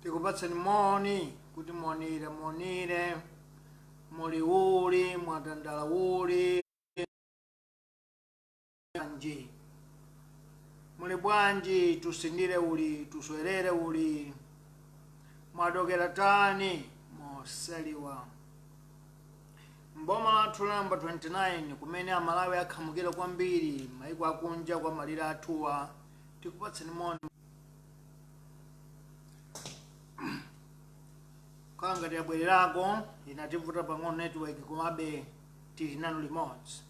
Tikupatseni moni kuti monire muli uli mwatandala uli bwanji muli bwanji tusindire uli tuswerere uli mwadokera tani mosaliwa mboma lathu namba 29 kumene amalawi akhamukira kwambiri maiko akunja kwa malire athuwa tikupatseni moni ngati yabwererako inativuta pang'ono network komabe tili nanu limodzi.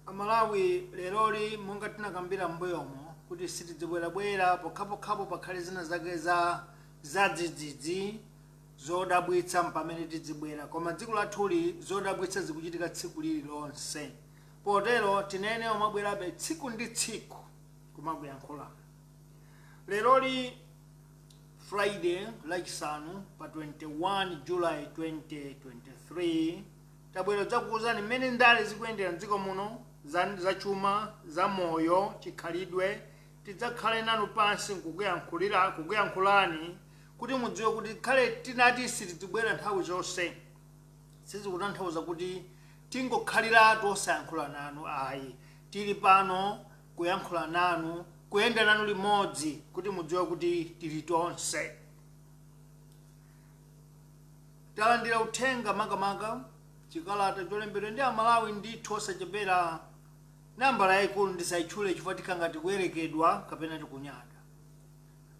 Amalawi leroli monga tinakambira mbuyomo kuti sitidzibwerabwera pokhapokhapo pakhale zina zake za dzidzidzi zodabwitsa mpamene tidzibwera, koma dziko lathuli zodabwitsa zikuchitika tsiku lililonse, potero tinene omabwerabe tsiku ndi tsiku kumakuyankhula. Leroli Friday lachisanu pa 21 July 2023 tabwera dzakuwuzani mmene ndale zikuyendera mdziko muno za chuma za moyo chikhalidwe. Tidzakhale nanu pansi kukuyankhulani kuti mudziwe kuti khale tinati sitibwera nthawi zonse sizikutanthauza kuti tingokhaliratu osayankhula nanu ayi, tili pano kuyankhula nanu kuyenda nanu limodzi kuti mudziwe kuti tili tonse. Talandira uthenga makamaka chikalata cholembedwa ndi Amalawi ndithu osachepera nambala yayikulu ndisayitchule chifukwa tikhala tikuyerekedwa kapena tikunyada,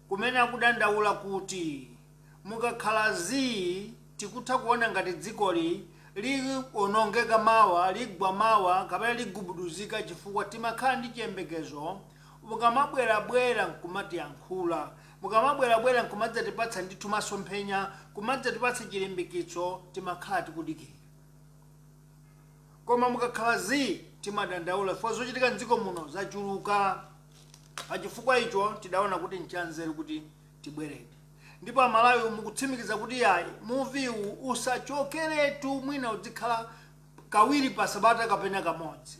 kumene akudandaula kuti mukakhala tikutha kuona ngati dzikoli liwonongeka mawa, ligwa mawa kapena ligubuduzika chifukwa timakhala ndi chiyembekezo. Mukamabwerabwera nkumatiyankhula, mukamabwerabwera nkumadzatipatsa ndithu masomphenya, kumadzatipatsa chilimbikitso, timakhala tikudikira. Koma mukakhala timadandaula chifukwa zochitika mdziko muno zachuluka. Pachifukwa icho tidaona kuti nchanzeru kuti tibwerere. Ndipo Amalawi mukutsimikiza kuti yayi muviwu usachokeretu, mwina udzikhala kawiri pa sabata kapena kamodzi.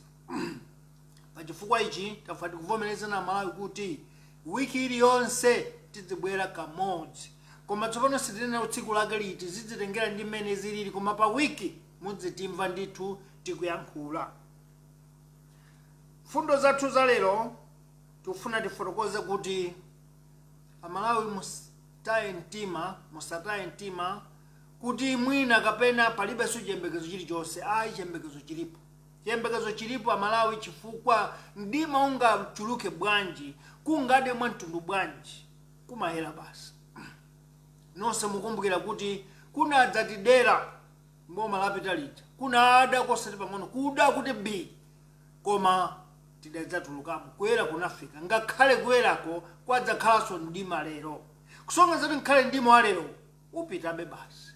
Pachifukwa ichi tafuta tikuvomerezana Amalawi kuti wiki iliyonse tidzibwera kamodzi, koma tsopano sitinena utsiku lake liti zidzitengera ndi mmene zilili, koma pa wiki mudzitimva ndithu tikuyankhula. Fundo zathu za lero tikufuna tifotokoze kuti Amalawi musataye mtima kuti mwina kapena palibe chiyembekezo chilichonse. Ayi, chiyembekezo chilipo Amalawi, chifukwa mdima ungachuluke bwanji, kungade mwamtundu bwanji, kumayera basi. Nonse mukumbukira kuti kunadzatidera mboma lapita lija, kunada kosati pang'ono kuda kuti b, koma tidadzatulukamo, kuyera kunafika. Ngakhale kuyerako kwadzakhalanso mdima lero, kusonga zati nkhale mdima wa lero upitabe basi.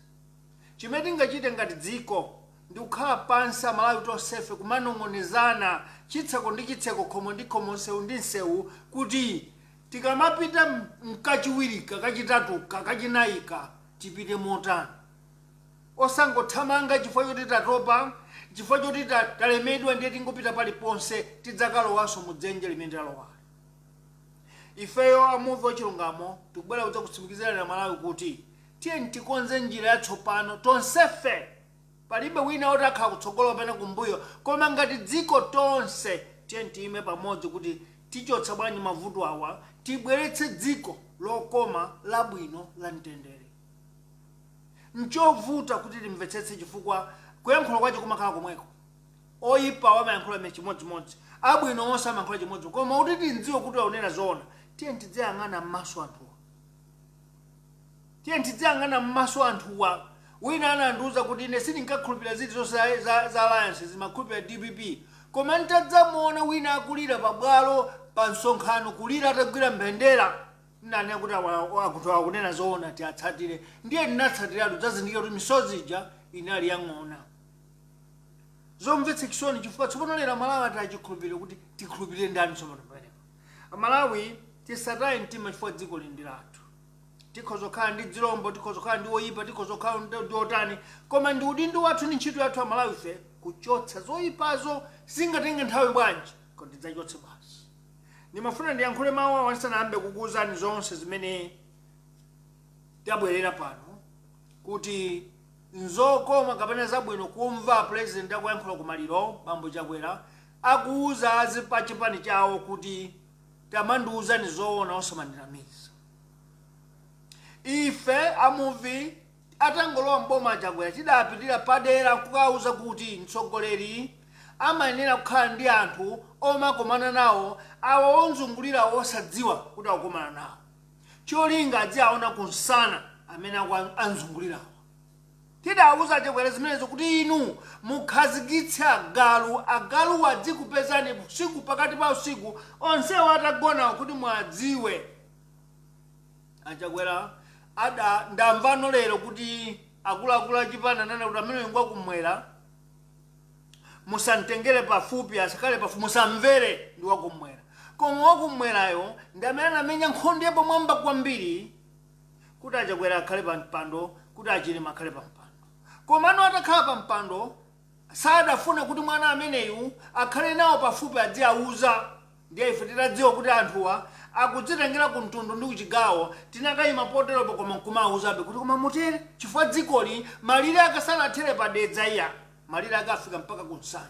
Chimene tingachite ngati dziko ndi kukhala pansi Amalawi tonsefe kumanong'onezana chitseko ndi chitseko, khomo ndi khomo, nsewu ndi nsewu, kuti tikamapita mkachiwirika kachitatuka kachinayika tipite motani. Osangothamanga chifukwa choti tatopa, chifukwa choti talemedwa ndiye tingopita paliponse, tidzakalowanso mudzenje limene talowali. Ifeyo amuvi ochilungamo tikubwera kudzakutsimikizira Amalawi kuti tiyeni tikonze njira yatsopano tonsefe. Palibe wina otakhala kutsogolo kapena kumbuyo, koma ngati dziko tonse tiyeni tiyime pamodzi kuti tichotsa bwanji mavuto awa, tibweretse dziko lokoma labwino la mtendere. Nchovuta kuti timvetsetse chifukwa kuyankhula kwacho kumakhala komweko. Oyipa wamayankhula chimodzimodzi, abwino onse amayankhula chimodzi, koma kuti tidziwe kuti aunena zoona, tiyeni tidziyang'ana m'maso anthuwa. tiye tidziyang'ana m'maso anthuwa. Wina anandiuza kuti ine sindinkakhulupirira zinthu zonse za alliance zimakhulupirira DPP, koma ntadzamuona wina akulira pabwalo pa msonkhano kulira atagwira mbendera nani akuti akuti akunena zoona tiatsatire, ndiye ndinatsatiratu zazindikira kuti misozi ija inali yang'ona. Zomvetsa chisoni chifukwa tsopano lero Malawi atachikhulupirira kuti tikhulupirire ndani tsopano pamenepo. Amalawi tisataye mtima chifukwa dziko lindi lathu. Tikhozokhala ndi dzilombo, tikhozokhala ndi oyipa, tikhozokhala ndi otani, koma ndi udindo wathu ndi ntchito yathu Amalawi ife kuchotsa zoyipazo zingatenge nthawi bwanji kodi tidzachotse basi. Ndimafuna ndiyankhule mawu awa ndisanayambe kukuwuzani zonse zimene tabwerera pano kuti nzokoma kapena zabwino kumva president akuyankhula kumaliro Bambo Chakwera akuwuza azipachipani chawo kuti tamandiwuzani zoona osamandinamiza. Ife amuvi atangolowa mboma Chakwera tidapitira padera kukawuza kuti mtsogoleri amayenera kukhala ndi anthu omakomana nawo awo onzungulira osadziwa kuti akukomana nawo, cholinga adziaona kunsana amene anzungulirawo. Tidawuza Chakwera zimenezo kuti inu mukhazikitse agalu adzikupezani usiku pakati pa usiku onsewo atagona kuti mwadziwe. Achakwera ndamvano lero kuti akuluakulu achipani anena kuti amene ngwakumwera musantengere pafupi, asakale pafupi, musamvere ndi wakumwera. Koma wakumwerayo ndi amene anamenya nkhondo yapo mwamba kwambiri kuti Achakwera akhale pa mpando, kuti achilima akhale pa mpando. Koma ano atakhala pa mpando sadafuna kuti mwana ameneyu akhale nawo pafupi adziawuza. Ndiye ife titadziwa kuti anthuwa akudzitengera ku mtundu ndi kuchigawo tinakayima poteropo koma nkumawuzabe kuti koma mutere chifukwa dzikoli malire akasanathere padedza iya malire akafika mpaka ku Nsanje.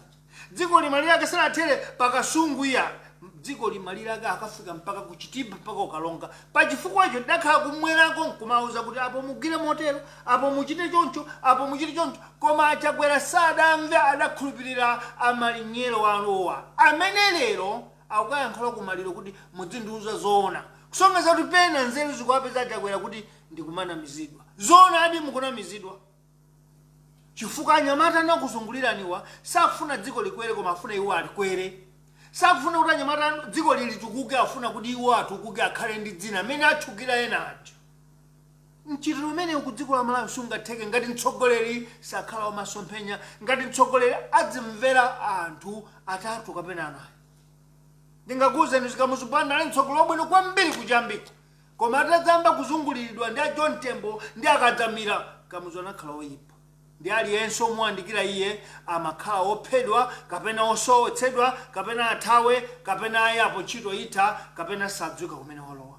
Dzikoli malire akasanathere pakasungu iya dzikoli malire akafika mpaka ku Chitipa mpaka Ukalonga. Pa chifukwa icho tidakhala kumwerako nkumawuza kuti apo mugire motero, apo muchite choncho, apo muchite choncho. Koma Achakwera sadamve, adakhulupirira amalinyero anowa amene lero akukayankhula kumaliro kuti mudzindiwuza zoona, kusongeza kuti pena nzeru zikuwapeza Achakwera kuti ndikumanamizidwa. Zoona adi mukunamizidwa chifukwa anyamata nakuzunguliraniwa sakufuna dziko likwere koma afuna iwo alikwere. Sakufuna kuti anyamata dziko litukuke, afuna kuti iwo atukuke akhale ndi dzina amene athukira ena aja. Mchitiro umene ku dziko la Malawi sungatheke ngati mtsogoleri sakhala wamasomphenya, ngati mtsogoleri adzimvera anthu atatu kapena anayi. Ndingakuwuzeni zikamuzipanda ali mtsogoleri wabwino kwambiri kuchambiko, koma atadzamba kuzunguliridwa ndi a John Tembo ndi akadzamira kamuzona akhala oyipa. Ndi aliyense omuyandikira iye amakhala ophedwa kapena osowetsedwa kapena athawe kapena ayapo ntchito itha kapena sadziwika kumene walowa.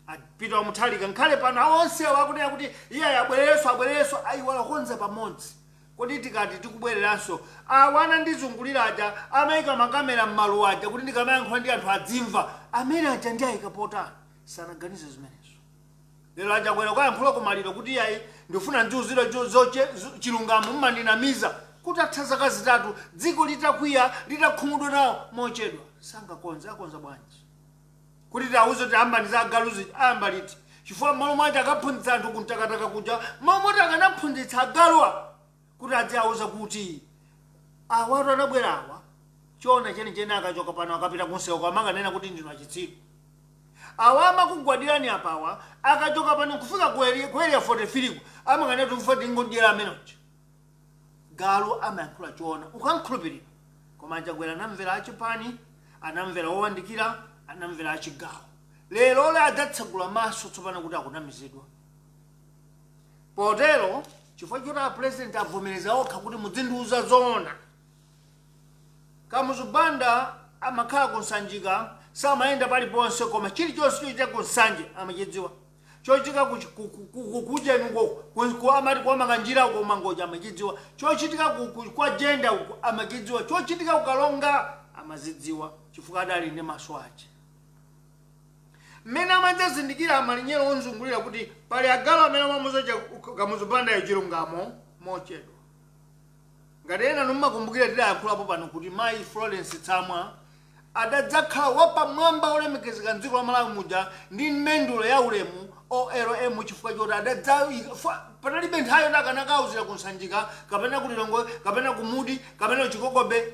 Apita wamuthalika nkhale pano onsewo akunena kuti iye abwererenso ayiwala konza pamodzi. Kodi tikati tikubwereranso awana ndizungulira aja amayika makamera m'malu aja kuti ndikamayankhula ndi anthu adzimva amene aja ndi ayika potani sanaganize zimenezo. Lero Achakwera kuyankhula kumaliro kuti iyayi ndifuna ndiwuzire chilungamo mmandinamiza kuti atha zaka zitatu dziko litakwiya litakhumudwa nawo mochedwa akonza bwanji kuti tiawuze kuti ambaniza agaluzi amba liti chifukwa malo mwaja akaphunzitsa anthu kuntakataka kuja momoti akanaphunzitsa agaluwa kuti adziawuza kuti awatu anabwerawa chona chenicheni akachoka pano akapita kunsewu kwamanganena kuti ndinu achitsiru. Awama kugwadirani apawa akachoka pano kufika ku area 43 amanganena kuti kufa tingondyera amenochi. Galu amayankhula chona ukankhulupirira, koma Achakwera anamvera achipani, anamvera owandikira, anamvera achigawo. Lero ole adzatsegula maso tsopano kuti akunamizidwa. Potero chifukwa choti president avomereza okha kuti mudzindiwuza zoona. Kamuzubanda amakhala kunsanjika samayenda paliponse koma chilichonse chochitika kunsanje amachidziwa. Chochitika kujeni uko amati kuamanga njira uko mangoja amachidziwa. Chochitika kwa jenda uko amachidziwa. Chochitika Ukalonga amazidziwa chifukwa adali ndi maso ache. Mmene amadzazindikira amalinyero onzungulira kuti pali agalu amene amamuzocha kamuzubanda yachilungamo mochedwa. Ngati ena mumakumbukira tidayankhulapo pano kuti Mayi Florence Tsamwa adadzakhala wapamwamba olemekezeka m'dziko la Malawi muja ndi mendulo ya ulemu OLM chifukwa choti adadza panalibe nthawi nakanakauzira kunsanjika kapena kulilongo kapena kumudi kapena chikokobe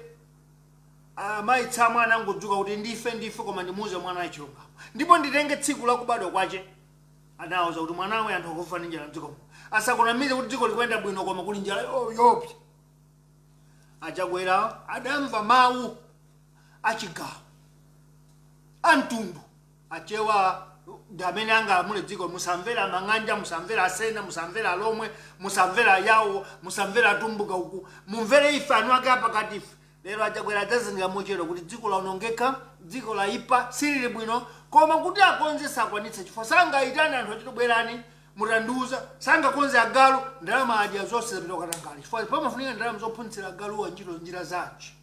maitsa mwana angodzuka kuti ndife koma ndimuze mwana achilungamo ndipo nditenge tsiku lakubadwa kwache anawuza kuti mwanawe anthu akufa ndi njala mdzikomo asakunamize kuti dziko likuyenda bwino koma kuli njala yoopsa achakwera adamva mawu achigawo amtundu achewa ndamene angalamule dziko musamvera mang'anja musamvera asena musamvera alomwe musamvera yawo musamvera atumbuka uku mumvere ife anu ake apakati ife lero achakwera adzazindikira mochero kuti dziko laonongeka dziko laipa silili bwino koma kuti akonze sakwanitsa chifukwa sangayitane anthu achitobwerani mutandiuza sangakonze agalu ndalama adya zonse zapita kukatangali chifukwa pamafunika ndalama zophunzitsira agaluwa njira zace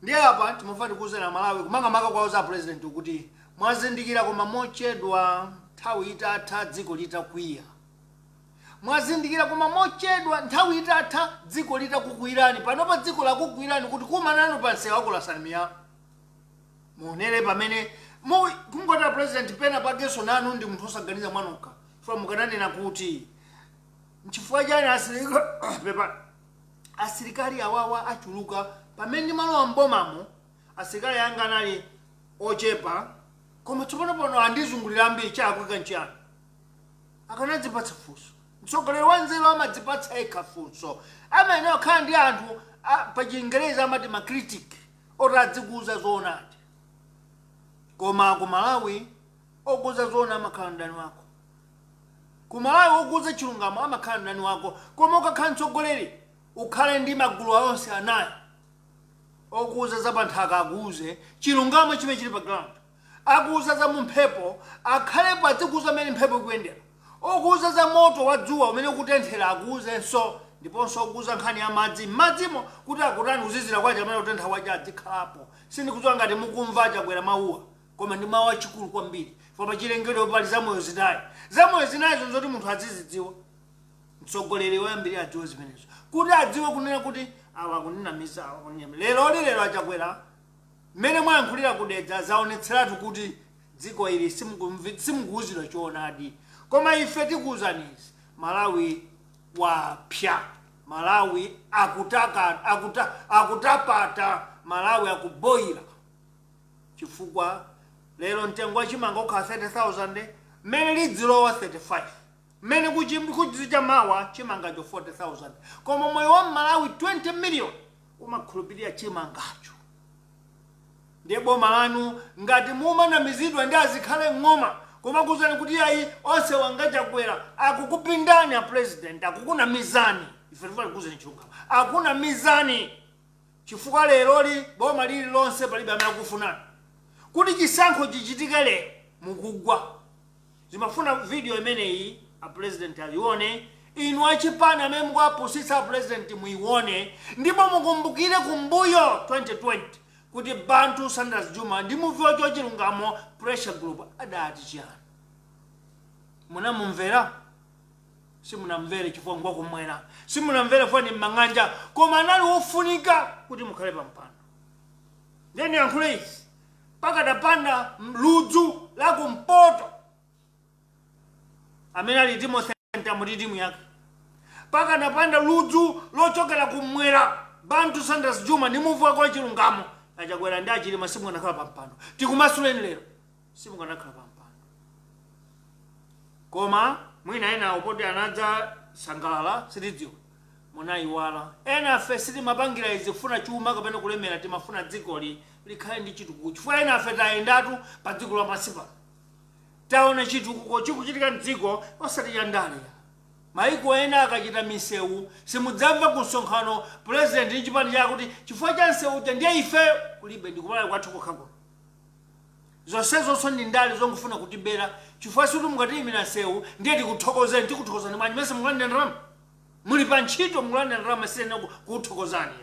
ndiye apa timafuna tikuwuzeni Malawi kumangamaka kwawo za president kuti mwazindikira koma mochedwa nthawi itatha dziko litakwiya mwazindikira koma mochedwa nthawi itatha dziko litakukwirani panopa dziko lakukwirani kuti kumanano pansewa akulasanimiya muonere pamene kungota president pena pakeso nanu ndi munthu osaganiza mwanokha chifukwa mukananena kuti nchifukwa chani asilikali awawa achuluka pamene ndi malo ambomamo asilikali anga anali ochepa koma tsopano pano andizungulira ambiri chakwika nchiyani akanadzipatsa funso mtsogoleri wa nzeru amadzipatsa yekha funso amene akhala ndi anthu pa Chingerezi amati macritic oti adzikuza zoonadi koma ku Malawi okuza zoona amakhala ndani wako ku Malawi okuza chilungamo amakhala ndani wako koma ukakhala mtsogoleri ukhale ndi magulu onse anayi okuza za panthaka akuze chilungamo chimene chili pa ground akuza za mumphepo akhalepo adzikuza amene mphepo ikuyendera okuza za moto wa dzuwa umene ukutenthera akuzenso ndiponso okuza nkhani ya madzi m'madzimo kuti akutani kuzizira kwacha amene kutentha kwacha adzikhalapo sindikudziwa ngati mukumva chakwera mawuwa koma ndi mawu achikulu kwambiri fo pa chilengedwe pali zamoyo zinayi zonzoti munthu azizidziwa mtsogoleri woyambiri adziwe zimenezo kuti adziwe kunena kuti awa kuninamiza awa kunyema lero achakwera mmene mwayankhulira kudedza zaonetseratu kuti dziko ili simukuwuzidwa choonadi koma ife tikuwuzanizi Malawi wapya Malawi akutapata Malawi akuboyira chifukwa lero mtengo wa chimanga ukhala 30,000 mmene lidzilowa 35 mmene kuchicha mawa chimangacho 40,000 koma moyo wa Malawi 20 million umakhulupirira chimangacho ndiye boma lanu ngati mumanamizidwa ndi azikhale ng'oma koma kuzani kuti ayi onse wangachakwera akukupindani a president akukunamizani ife tifuna kuzani chilungamo akunamizani chifukwa leroli boma lili lonse palibe amene akufunani kuti chisankho chichitike lero mukugwa zimafuna video imeneyi a president alione inu achipani amene mukuwapusitsa a president muione ndipo mukumbukire kumbuyo 2020 kuti Bantu Saunders Jumah ndi muviwa chochilungamo pressure group adati chiyani munamumvera simunamvere chifukwa ngwa kumwera simunamvere foni mmang'anja koma anali wofunika kuti mukhale pampando ndeni yankhule izi pakadapanda ludzu la kumpoto amene ali Timothy muri timu yake pakadapanda ludzu lochokera kumwera Bantu Saunders Jumah ndi muviwa kwa chilungamo achakwera ndi achilima simunganakhala pampando tikumasuleni lero simunganakhala pampando koma mwina ena upoti anadza sangalala sitidziwa munayiwala ena afe sitimapangira izi kufuna chuma kapena kulemera timafuna dzikoli likhale ndi chitukuko chifukwa ena afe tayendatu pa dziko lapansi pano taona chitukuko chikuchitika mdziko osati cha ndale maiko ena akachita misewu simudzamva ku msonkhano president ndi chipani chake kuti chifukwa cha nsewu ndiye ife kulibe ndikupala kwathu kokhako zonsezo ndi ndale zongofuna kutibera chifukwa kuti mukatiyimira nsewu ndiye tikuthokozani mwanyi mese mukulandira ndalama muli pa ntchito mukulandira ndalama siyena kuthokozani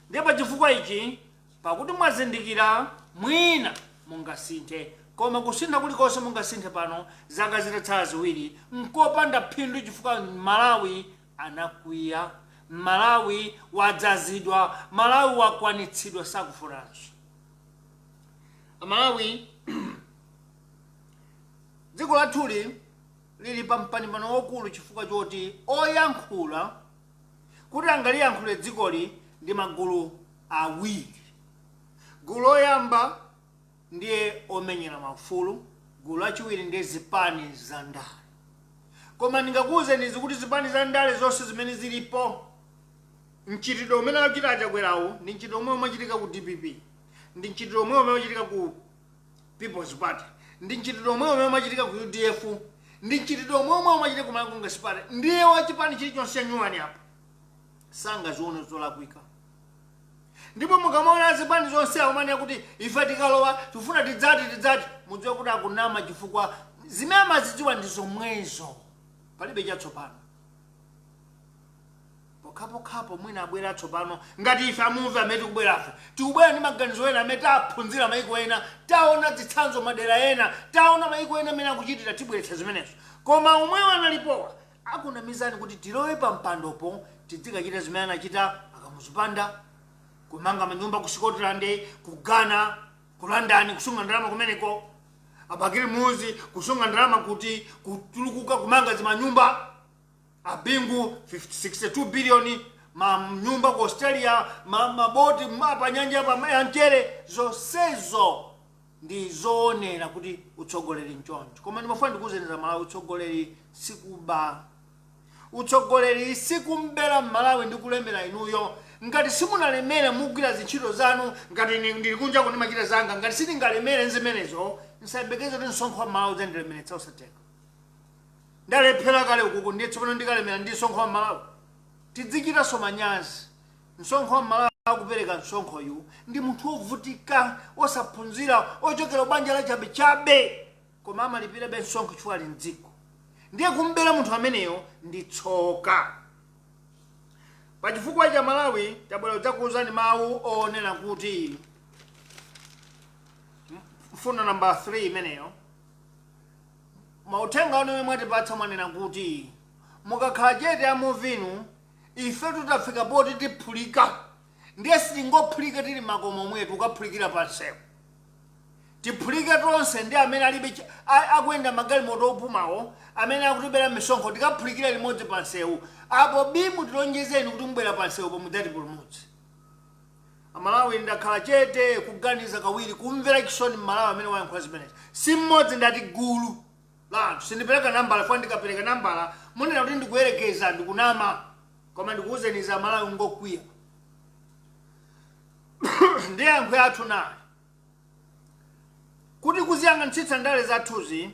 ndiye pa chifukwa ichi pakuti mwazindikira mwina mungasinthe koma kusintha kulikonse mungasinthe pano zaka zitatsala ziwiri nkopanda phindu chifukwa Malawi anakwiya Malawi wadzazidwa Malawi wakwanitsidwa sakufunanso Malawi dziko lathuli lili pa mpanimpano wokulu chifukwa choti oyankhula kuti angaliyankhule dzikoli ndi magulu awiri. Gulu loyamba ndiye omenyera maufulu, gulu lachiwiri ndiye zipani za ndale. Koma ndingakuwuzeni kuti zipani za ndale zonse zimene zilipo, mchitidwe umene achita achakwerawo ndi mchitidwe omwe umachitika ku DPP, ndi mchitidwe omwe umachitika ku People's Party, ndi mchitidwe omwe umachitika ku UDF, ndi mchitidwe omwe umachitika ku Congress Party. Ndiye wachipani chilichonse cha nyuwani apa sangazione zolakwika. Ndipo mukamaona zipani zonse akumanya kuti ife tikalowa tifuna tidzati mudziwe kuti akunama chifukwa zimene amazidziwa ndi zomwezo, palibe chatsopano. Pokhapokhapo mwina abwera atsopano ngati ife amumve amene tikubwerafe, tikubwera ndi maganizo ena amene taphunzira mayiko ena, taona zitsanzo madera ena, taona mayiko ena amene akuchitira, tibweretsa zimenezo. Koma omwewo analipowa akunamizani kuti tilowe pa mpandopo tidzikachita zimene anachita akamuzipanda, kumanga manyumba ku Scotland, ku Ghana, ku London, kusunga ndalama kumeneko, abagiri muzi kusunga ndalama kuti kutulukuka kumanga zimanyumba, abingu 62 billion, manyumba ku Australia, maboti pa nyanja pa yantere. Zonsezo ndi zoonera kuti utsogoleri nchoncho. Koma ndimafuna ndikuwuzeni za Malawi, utsogoleri sikuba, utsogoleri sikumbera Malawi ndi kulembera inuyo. Ngati simunalemere mugwira zintchito zanu, ngati ndili kunja kuti machita zanga, ngati sindingalemere nzimenezo, nsayembekeze kuti msonkho wa Malawi udzandilemeretsa usateka. Ndalephera kale ukuku ndiye tsopano ndikalemera ndi msonkho wa Malawi. Tidzichitanso manyazi. Msonkho wa Malawi akupereka msonkho yu ndi munthu wovutika, osaphunzira, ochokera banja la chabe, koma amalipira be msonkho chifukwa ali mdziko. Ndiye kumbera munthu ameneyo ndi tsoka. Pachifukwa cha Malawi tabwera kudzakuwuzani mawu oonera kuti mfundo namba 3 imeneyo, mauthenga omwe mwatipatsa mwanena kuti mukakhala chete amuvinu ife tutafika poti tiphulika. Ndiye sitingophulika tili makomo mwetu ukaphulikira pansewu, tiphulike tonse ndi amene alibe akuyenda magalimoto opumawo, amene akutibera misonkho, tikaphulikira limodzi pansewu. Apo bimu tilonjezeni kuti mubwera pansewu po mudzatipulumutse. Amalawi ndakhala chete kuganiza kawiri kumvera chisoni Malawi amene wayankhula zimenezi. Si mmodzi ndati gulu la anthu, sindipereka nambala, funa ndikapereka nambala munena kuti ndikuyerekeza ndikunama. Koma ndikuwuzeni za Malawi ngokwiya. Ndiye yankho yathu nayo kuti kuziyang'anitsitsa ndale zathuzi,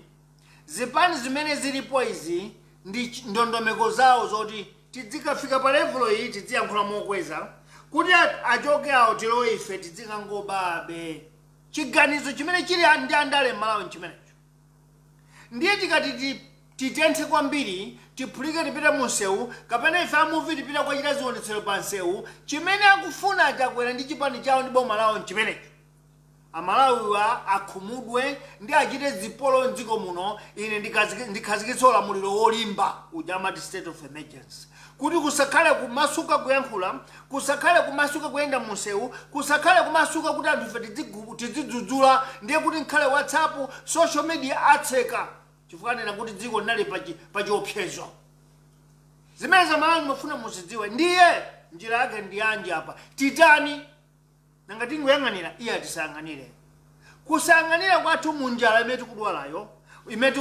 zipani zimene zilipo izi ndi ndondomeko zawo zoti tidzikafika pa level iyi tidziyankhula mokweza, kuti achoke awo tilowe ife tidzikangobabe. Chiganizo chimene chili ndi andale Malawi chimenecho. Ndiye tikati titenthe kwambiri, tiphulike tipite munsewu, kapena ife amuvi tipita kwachita zionetsero pa nsewu, chimene akufuna achakwera ndi chipani chawo ndi boma lawo chimenecho. Amalawiwa akhumudwe ndi achite zipolo mdziko muno. Ine ndikhazikitsa ulamuliro wolimba uja amati state of emergency, kuti kusakhale kumasuka kuyankhula, kusakhale kumasuka kuyenda munsewu, kusakhale kumasuka kuti anthu ife tizidzudzula. Ndiye kuti nkhale WhatsApp, social media atseka chifukwa nena kuti dziko linali pa chiopsezo. Zimene za Malawi mafuna muzidziwe. Ndiye njira yake ndi yanji apa, titani nanga tingoyang'anira iye atisayang'anire. Kusayang'anira kwathu munjala imene tikudwalayo, imene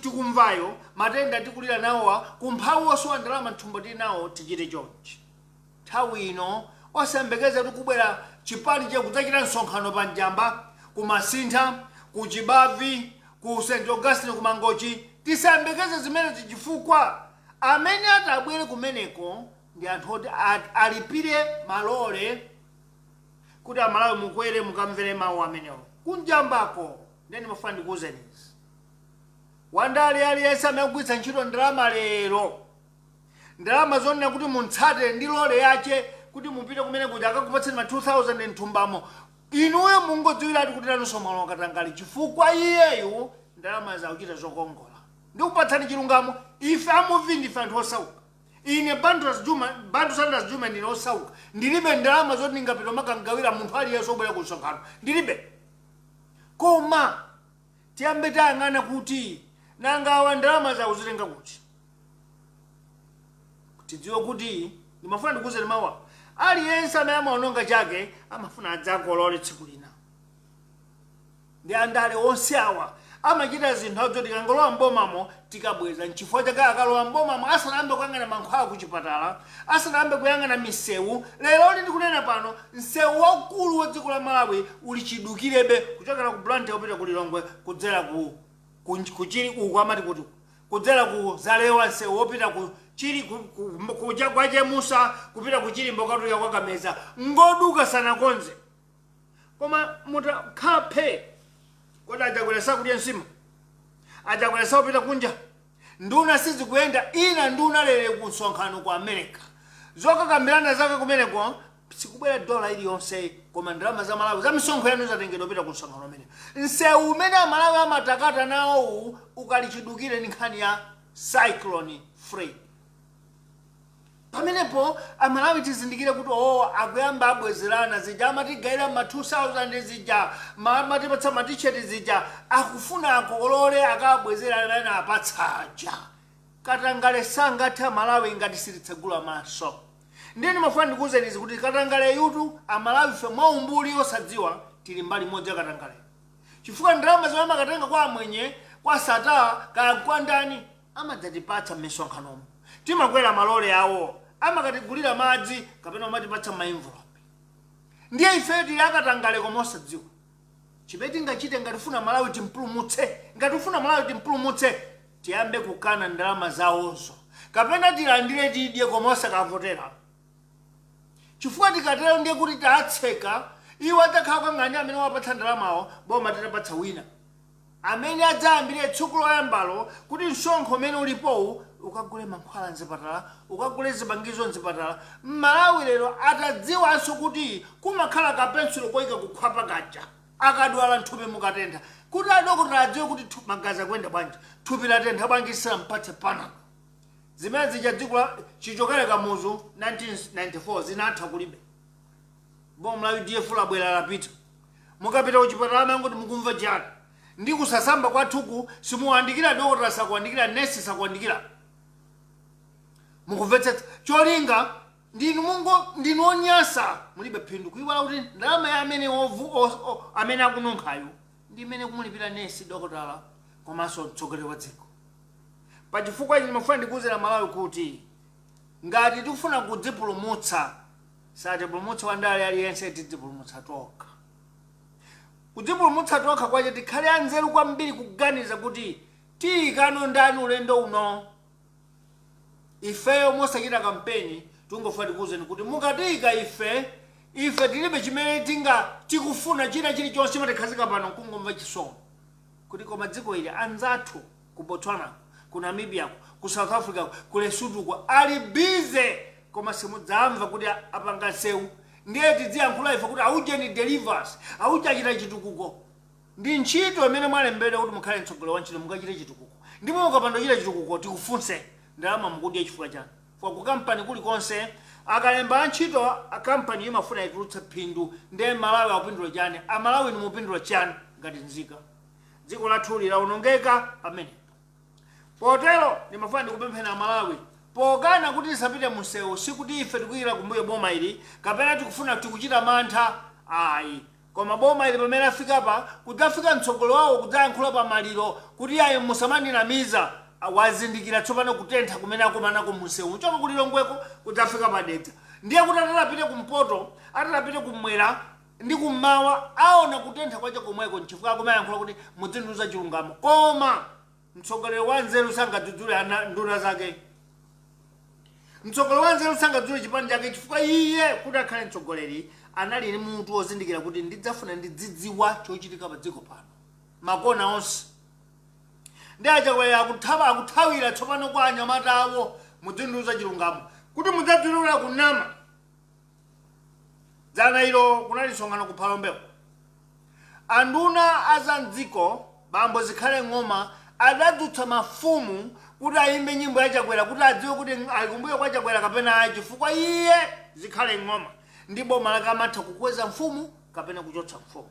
tikumvayo, matenda tikulira nawowa, kumphawi osowa ndalama mthumba tili nawo, tichite chonchi. Nthawi ino osayembekeza tikubwera chipani chakudzachita msonkhano pa Njamba, ku Masintha, ku Chibavi, ku St. Augustine, ku Mangochi. Tisayembekeze zimene chifukwa amene atabwere kumeneko ndi anthu oti alipire malole kuti Amalawi mukwere mukamvere mawu amenewo. Kunjambako ndeni mafuna ndikuwuzeni izi. Wandale aliyense amagwiritsa ntchito ndalama lero, ndalama zonena kuti muntsate ndi lole yache kuti mupite kumene kuti akakupatseni ma 2000 mthumbamo, inuyo mungodziwiratu kuti nanunso malo katangali chifukwa iyeyu ndalama zakuchita zokongola. Ndikupatsani chilungamo, ife amuvi ndife anthu osauka. Ine Bantu Saunders Jumah ndine osauka. Ndilibe ndalama zoti ndingapita makangawira munthu aliyense obwera ku msonkhano. Ndilibe. Koma tiyambe tayang'ana kuti nanga ndalama zakuzitenga kuti tidziwe kuti ndimafuna ndikuze mawa aliyense amene amaononga chake amafuna adzakolole tsiku lina. Ndi andale onse awa amachita zinthu zoti tikangolowa mbomamo tikabweza nchifukwa chake akalowa mbomamo asanayambe kuyang'ana mankhwala kuchipatala, asanayambe kuyang'ana misewu. Lero ndikunena pano msewu waukulu wa dziko la Malawi uli chidukirebe kuchokera ku Blantyre kupita ku Lilongwe kudzera kuchiri uku amati kuti kudzera ku Zalewa, msewu wopita ku chiri kuja kwa Chemusa kupita ku Chilimbo katuya kwa Kameza ngoduka sanakonze. Koma mutakhape kodi ajakwelesa kudya nsima, ajakwelesa kupita kunja. Nduna sizi kuyenda ina nduna lere ku nsonkhano ku America zokakambirana zake kumeneko sikubwera dola iliyonse, koma ndalama za Malawi za misonkho yanu zatengedwa kupita ku nsonkhano umene. Msewu umene Malawi amatakata nawo ukalichidukire ni nkhani ya cyclone Freddy. Pamenepo Amalawi tizindikire kuti akuyamba abwezerana zija amatigaira ma 2000 zija matipatsa maticheti zija akufuna akolole akabwezerana na apatsaja. Katangale sangatha Malawi ngati silitsegula maso. Ndiye ndimafuna ndikuwuzeni kuti katangale yutu Amalawi fe mwaumbuli osadziwa tili mbali modzi katangale. Chifukwa ndalama zomwe amakatenga kwa amwenye kwa sata kaya kwa ndani amadzatipatsa m'misonkhanomo. Timakwera malole awo amakatigulira madzi kapena amatipatsa ma envelope. Ndiye ife tili akatangale koma osadziwa. Chimene ngachite ngatifuna Malawi timpulumutse, ngatifuna Malawi timpulumutse tiyambe kukana ndalama zawozo kapena tilandire tidye koma osakavotera. Chifukwa tikatero ndiye kuti tatseka iwo atakhala kangani amene wapatsa ndalamawo boma titapatsa wina amene adzayambire tsiku loyambalo kuti msonkho umene ulipowu ukagule mankhwala mzipatala, ukagule zipangizo mzipatala. Malawi lero atadziwanso kuti kumakhala kapensulo koyika kukhwapa kaja akadwala nthupi mukatentha kuti adokotala adziwe kuti magazi akuyenda bwanji, thupi latentha bwanji mpatse Panado. Zimene zija dziko chichokere kamuzu 1994 zinatha kulibe. Bo Malawi DF labwera lapita. Mukapita kuchipatala mangoti mukumva chani. Ndi kusasamba kwa thuku simuwandikira dokotala sakuwandikira nesi sakuwandikira. Mukumvetsetsa cholinga ndinu onyasa mulibe phindu kuiwala kuti ndalama ya amene amene akununkhayo ndi imene kumulipira nesi dokotala komanso mtsogoleri wa dziko. Pachifukwa ichi ndimafuna ndikuwuzira Malawi kuti ngati tikufuna kudzipulumutsa satipulumutsa wandale aliyense tidzipulumutsa tokha. Kudzipulumutsa tokha kwache tikhale anzeru kwambiri kuganiza kuti tiyikano ndani ulendo uno. Ifeyo mosachita kampeni tungofuna tikuwuzeni kuti mukatiyika ife tilibe chimene tikufuna china chilichonse matikhazika pano kungomva chisomo kuti koma dziko ili anzathu ku Botswana, ku Namibia, ku South Africa, ku Lesotho ali bize koma simudzamva kuti apanga nsewu. Ndiye tidziyankhula ife kuti aujeni delivers aujachita chitukuko. Ndi ntchito imene mwalembedwa kuti mukhale mtsogoleri wa ntchito mukachite chitukuko. Ndipo mukapanda chita chitukuko tikufunse ndalama mukudya chifukwa chani. Kwa ku kampani kulikonse akalemba ntchito akampani imafuna itulutsa phindu ndiye Malawi akupindula chani. Amalawi nimupindula chani ngati nzika. Dziko lathu lawonongeka pamene. Potero ndimafuna ndikupemphera Malawi pokana kuti tisapite munsewu sikuti ife tikuyira kumbuyo boma ili kapena tikufuna tikuchita mantha ayi. Koma boma ili pamene afika pa kudzafika mtsogoleri wawo kudzayankhula pa maliro kuti ayi musamanamiza wazindikira tsopano kutentha kumene akumanako munsewu choka ku Lilongweko kudzafika padedza. Ndiye kuti atatapite kumpoto atatapite kumwera ndi kummawa aona kutentha kwacha komweko nchifukwa akumayankhula kuti mudzinduza chilungamo. Koma mtsogoleri wa nzeru sangadzudzule nduna zake. Mtsogoleri wa nzeru sangadzudzule chipani chake chifukwa iye kuti akhale mtsogoleri anali ni munthu wozindikira kuti ndidzafuna ndidzidziwa chochitika pa dziko pano makona onse. Ndi achakwera akuthawira tsopano kwa anyamata awo mudzinduza chilungamo kuti mudzadzulula kunama. Dzana ilo kunali nsonkhano ku Phalombeko. Anduna azamdziko bambo zikhale ng'oma adadzutsa mafumu kuti ayimbe nyimbo yachakwera kuti adziwe kuti alikumbuyo kwa chakwera kapena ayi chifukwa iye zikhale ng'oma. Ndi boma lake amatha kukweza mfumu kapena kuchotsa mfumu.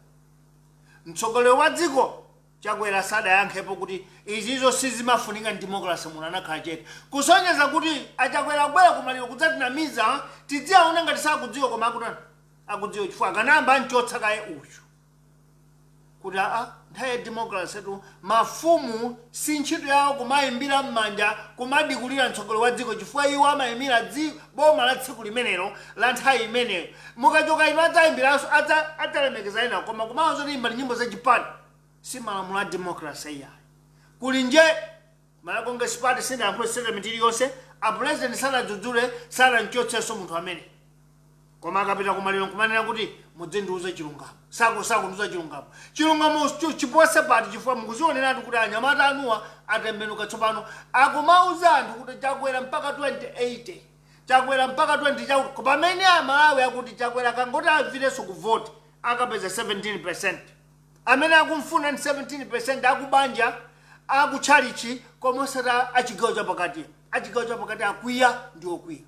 Mtsogoleri wa dziko Chakwera sada yankhepo kuti izizo sizimafunika democracy muno anakhala chete kusonyeza kuti achakwera kubwera kumaliro kudzatinamiza tidziaona ngati sakudziwa koma akudziwa chifukwa akanamba anchotsa kaye uchu kuti nthawi ya democracy tu mafumu si ntchito yawo kumayimbira m'manja kumadikulira mtsogoleri wa dziko chifukwa iwo amayimira boma la tsiku limenelo la nthawi imeneyo mukachoka ino adzayimbiranso adzalemekeza ena koma kumawanso tiyimba nyimbo zachipani si malamulo a democracy yayo kuli nje Malacongress party sinayankhule settlement iliyonse apresident sanadzudzule sanamchotsenso munthu amene koma akapita kumaliro kumanena kuti mudzindiuze chilungamo sakundiuza chilungamo chipose pati chifukwa mukuzioneratu kuti anyamata anuwa atembenuka tsopano akumauza anthu kuti Chakwera mpaka 2080 Chakwera mpaka 20 pamene Amalawi akuti Chakwera kangoti avirenso kuvoti akapeza 17%. Amene akumfuna ndi 17% akubanja akutchalichi komosera achigawo chapakati akwiya ndi okwiya.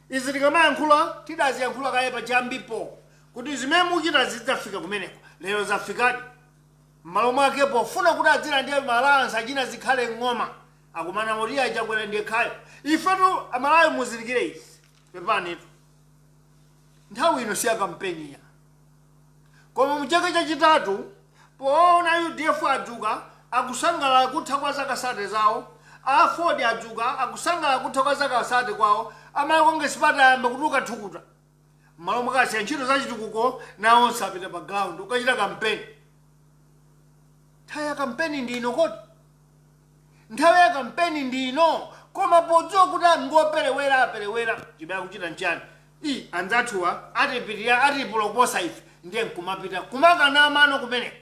Izi tikamayankhula tidaziyankhula kaye pachiyambipo kuti zimene muchita zidzafika kumeneko lero zafikadi m'malo mwake pofuna kuti adzira ndiye malansa achina zikhale ng'oma akumana moti Chakwera ndiye khayo ifetu Amalawi muzindikire izi pepanitu nthawi ino siya kampeni ya koma muchaka chachitatu poona UDF adzuka akusangalala kutha kwa zaka sate zawo Ford adzuka akusangalala kutha kwa zaka sate kwawo Malacongress party ayamba kutuka thukuta m'malo mwakasiya ntchito zachitukuko nawonse apita pa ground ukachita kampeni. Nthawi ya kampeni ndino kodi nthawi ya kampeni ndino koma podziwa kuti ngoperewera chibaya kuchita nchani anzathuwa atipitira atipulo kuposa ife ndiye nkumapita kumakana mano kumeneko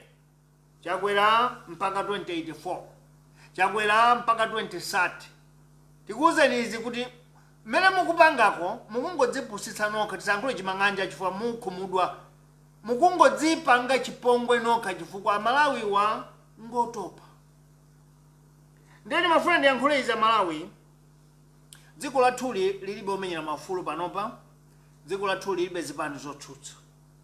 Chakwera mpaka 2084 Chakwera mpaka 2030 tikuwuzeni izi kuti mmene mukupangako mukungodzipusitsa nokha tisankhule chimang'anja chifukwa mukhumudwa mukungodzipanga chipongwe nokha chifukwa Amalawiwa ngotopa. Ndeni mafuna ndiyankhule izi Amalawi dziko lathuli lilibe omenyera mafulu panopa dziko lathuli lilibe zipani zotsutsa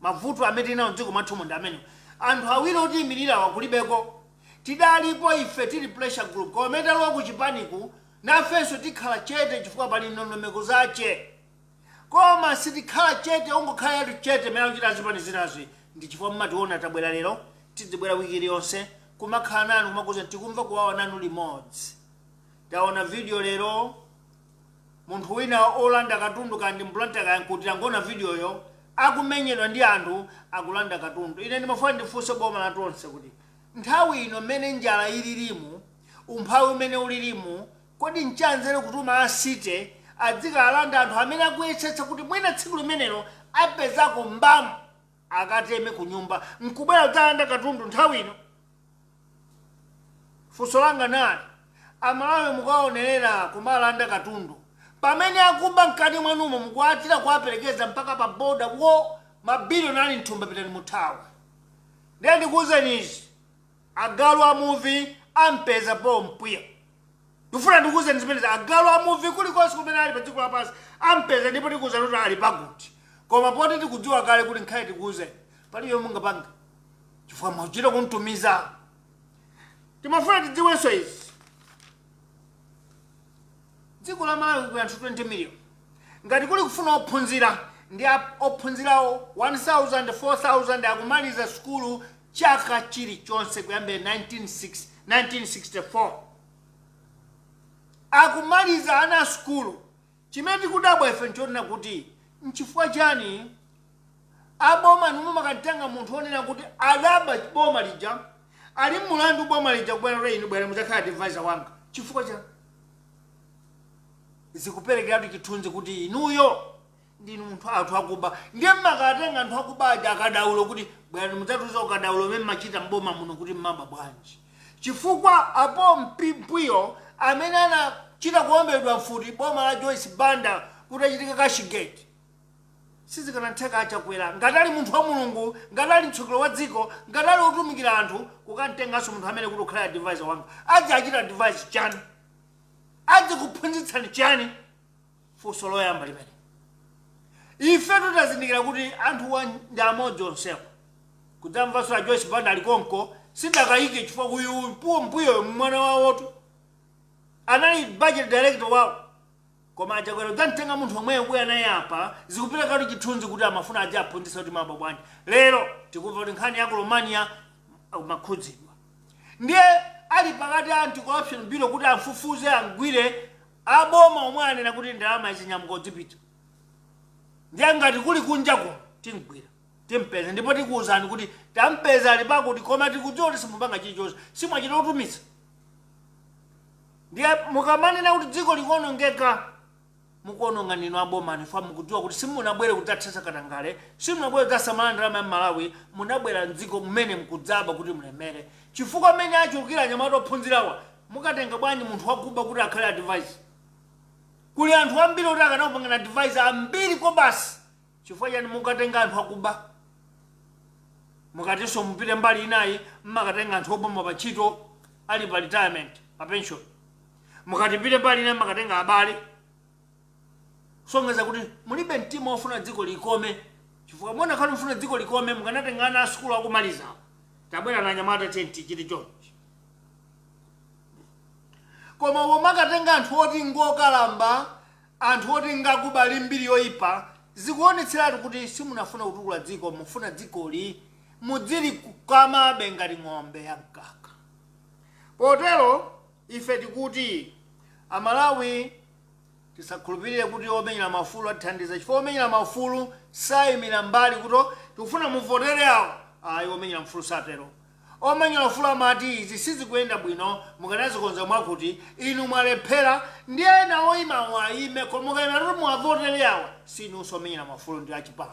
mavuto amene tinawo dziko mwathumu ndi amene anthu awiri otiyimirira wakulibeko tidalipo ife tili pressure group koma talowa kuchipaniku nafenso tikhala chete chifukwa pali ndondomeko zache koma sitikhala chete ongokhala yatu chete mene akuchita zipani zinazi ndi chifukwa mmationa tabwera lero tidzibwera wiki iliyonse kumakhala nanu kumakuza tikumva kuwawa nanu limodzi. Taona video lero munthu wina olanda katundu kandi mplanta kayankutira ngona video yo akumenyedwa ndi anthu akulanda katundu. Ine ndimafuna ndifunse boma la tonse kuti nthawi ino mmene njala ililimu umphawi umene ulilimu kodi nchanzere kutuma asite adzika alanda anthu amene akuyesetsa kuti mwina tsiku limenelo apezako mbamu akateme kunyumba nkubwera kudzalanda katundu nthawi ino. Funso langa nali Amalawi mukaonerera kumalanda katundu pamene akuba mkati mwanumo mukuatira kuaperekeza mpaka pa boda wo mabiliyoni ali mthumba pitani muthawa. Ndiye ndikuwuzeni izi agalu a movie ampeza po mpwiya. Ndifuna ndikuwuzeni zimene agalu a movie kulikonse kumene ali pa dziko lapansi ampeza ndipo ndikuwuzeni kuti ali pakuti koma poti tikudziwa kale kuti nkhale tikuwuzeni palibe mungapanga chifukwa mwachita kuntumiza. Timafuna tidziwenso izi dziko la Malawi ku anthu 20 million ngati kuli kufuna ophunzira ndi ophunzirawo 1000 4000 akumaliza skulu chaka chilichonse kuyambira 1964 akumaliza ana skulu. Chimene tikudabwa ife nchonena kuti nchifukwa chani aboma numu makatenga munthu onena kuti adaba boma lija ali mulandu boma lija kubwera inu bwera mudzakhala advisor wanga chifukwa chani zikuperekeratu chithunzi kuti inuyo ndinu munthu athu akuba ndiye mmakatenga anthu akuba aja akadaulo kuti bwera mudzatuza ukadaulo mmene machita mboma muno kuti mmaba bwanji chifukwa apo mpimpiyo amene anachita kuombedwa mfuti boma la Joyce Banda kuti achitika kashigate sizikanatheka achakwera ngatali munthu wa mulungu ngatali mtsogoleri wa dziko ngatali otumikira anthu kukantenganso munthu amene kuti ukhala advisor wanga adzi achita advise chani adzi kuphunzitsani chani. Funso loyamba limene ife tutazindikira kuti anthu wa ndi amodzi onsepo kudzamvanso la Joyce Banda alikonko sindakayike chifukwa kuyu mpuyo mwana wawotu anali budget director wawo koma ajakwera dzamtenga munthu omweyo kuya naye apa zikupita kati chithunzi kuti amafuna aje aphunzitsa kuti maba bwanji lero tikumva kuti nkhani ya Romania makhudzidwa ndiye ali pakati anti-corruption bureau kuti amfufuze angwire aboma omwe anena kuti ndalama izinyamuka odzipita ndiye ngati kuli kunjako tingwira timpeza ndipo tikuwuzani kuti tampeza ali pakuti koma tikudziwa kuti simupanga chilichonse simwachita kutumiza ndiye mukamanena kuti dziko likuonongeka mukuononga nino aboma nifa mukudziwa kuti simunabwere kudzathesa katangale simunabwere kudzasamala ndalama ya Malawi munabwera mdziko mmene mkudzaba kuti mulemere chifukwa mmene achulukira anyamata ophunzirawa mukatenga bwanji munthu wakuba kuti akhale advice kuli anthu ambiri kuti akanapangana advice ambiri kwa basi chifukwa chani mukatenga anthu akuba mukatinso mupite mbali inayi mmakatenga anthu oboma pa ntchito ali pa retirement pa pension mukatipite mbali inayi makatenga abale songeza kuti mulibe mtima wofuna dziko likome chifukwa mwana khali mfuna dziko likome mukanatenga ana asukulu akumaliza tabwera na anyamata chiti chonchi koma womakatenga anthu oti ngokalamba anthu oti ngakubali mbiri yoyipa zikuonetseratu kuti simunafuna kutukula dziko mufuna dzikoli mudzili kukamabe ngati ng'ombe ya mkaka potero ife tikuti Amalawi tisakhulupirire kuti omenyera mafulu athandiza chifukwa omenyera mafulu sayimira mbali kuti tikufuna muvotere awo ayi omenyera mafulu satero omenyera mafulu amati izi sizikuyenda bwino mukanazikonza mwakuti inu mwalephera ndi ena oyima wayime koma mukayima kuti muwavotere awo sinunso omenyera mafulu ndi achipani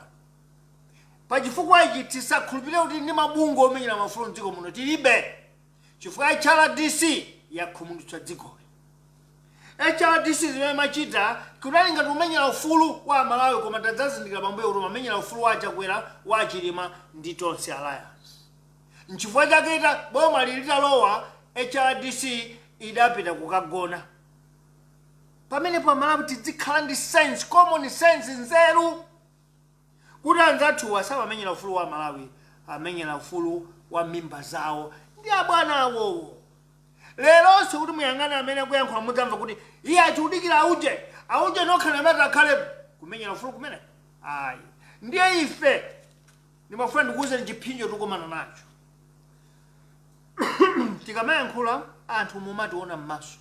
pachifukwa ichi tisakhulupirire kuti ndi mabungwe omenyera mafulu mdziko muno tilibe chifukwa HRDC yakhumudwitsa dziko HRDC zimene machita kunali ngati umenyera ufulu wa Malawi koma tadzazindikira pambuyo kuti mamenyera ufulu wa Chakwera wa Chilima ndi Tonse Alliance nchifukwa chake ita boma lilitalowa HRDC idapita kukagona pamene pa Malawi tizikhala ndi sense common sense nzeru kuti anzathu samamenyera ufulu wa Malawi amenyera ufulu wa mimba zawo ndi abwana awowo leronso kuti muyang'ane amene akuyankhula mudzamva kuti iye achikudikira auje nokhala amati akhale kumenyera ufulu kumene ayi ndiye ife ndimafuna ndikuwuzeni chiphinjo tikumana nacho tikamayankhula anthu mumationa m'maso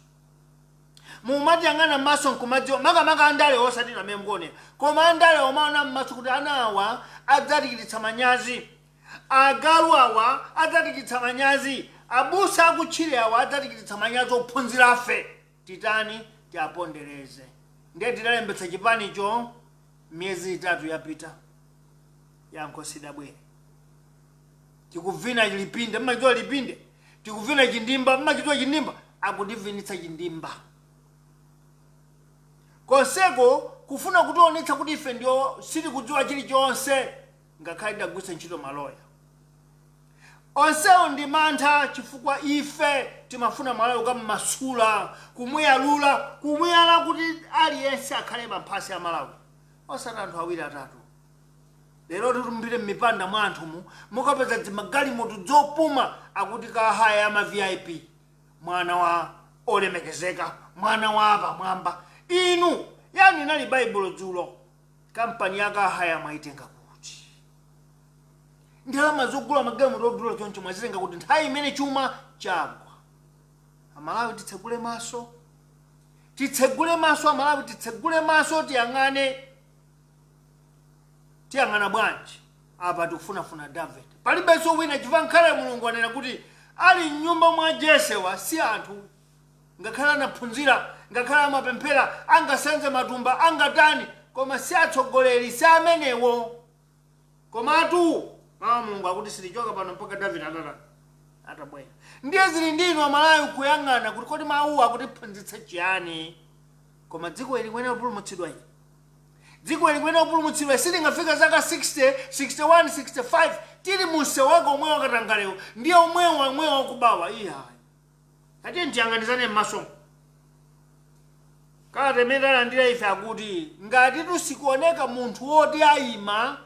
mumatiyang'ana m'maso nkumadziwa makamaka andale osati amene mukuonera koma andale omaona m'maso kuti ana awa adzatikititsa manyazi agalu awa adzatikititsa manyazi abusa akutchire awa adzatikititsa manyazi ophunzira afe titani tiapondereze ndiye tidalembetsa chipanicho miyezi itatu yapita yankho sidabwere tikuvina lipinde mmachidziwa lipinde tikuvina chindimba mmachidziwa chindimba akudivinitsa chindimba konseko kufuna kutionetsa kuti ife ndio sitikudziwa chilichonse ngakhale tidagwiritsa ntchito maloya onsewo ndi mantha chifukwa ife timafuna Malawi ukammasula kumuyala kuti aliyense akhale pamphasi ya Malawi osati anthu awiri atatu lero titumbire m'mipanda mwa anthumu mukapeza zimagalimoto zopuma akuti kahaya ya ma VIP mwana wa olemekezeka mwana wa apamwamba inu yani nali baibulo dzulo kampani yakahaya mwaitenga kuti ndalama zogula magalimoto odula choncho mwazitenga kuti nthawi imene chuma chagwa Amalawi titsegule maso Amalawi titsegule maso tiyang'ana bwanji apa tikufunafuna David palibenso wina chifukwa nkhale Mulungu anena kuti ali mnyumba mwa Jesewa si anthu ngakhale anaphunzira ngakhale amapemphera angasenze matumba angatani koma si atsogoleri si amenewo komatu Mulungu akuti silichoka pano mpaka David atabwera ndiye zili ndinu Amalawi kuyang'ana kuti kodi mawu akutiphunzitsa chiyani koma dziko ili kwene kupulumutsidwa ili dziko ili kwene kupulumutsidwa silingafika zaka 60 61 65 tili munse wako omwe wakatangalewo ndiye omwe wakubawa iya ati ntiyang'anizane m'maso kala temene alandira ife akuti ngati tusikuoneka munthu woti ayima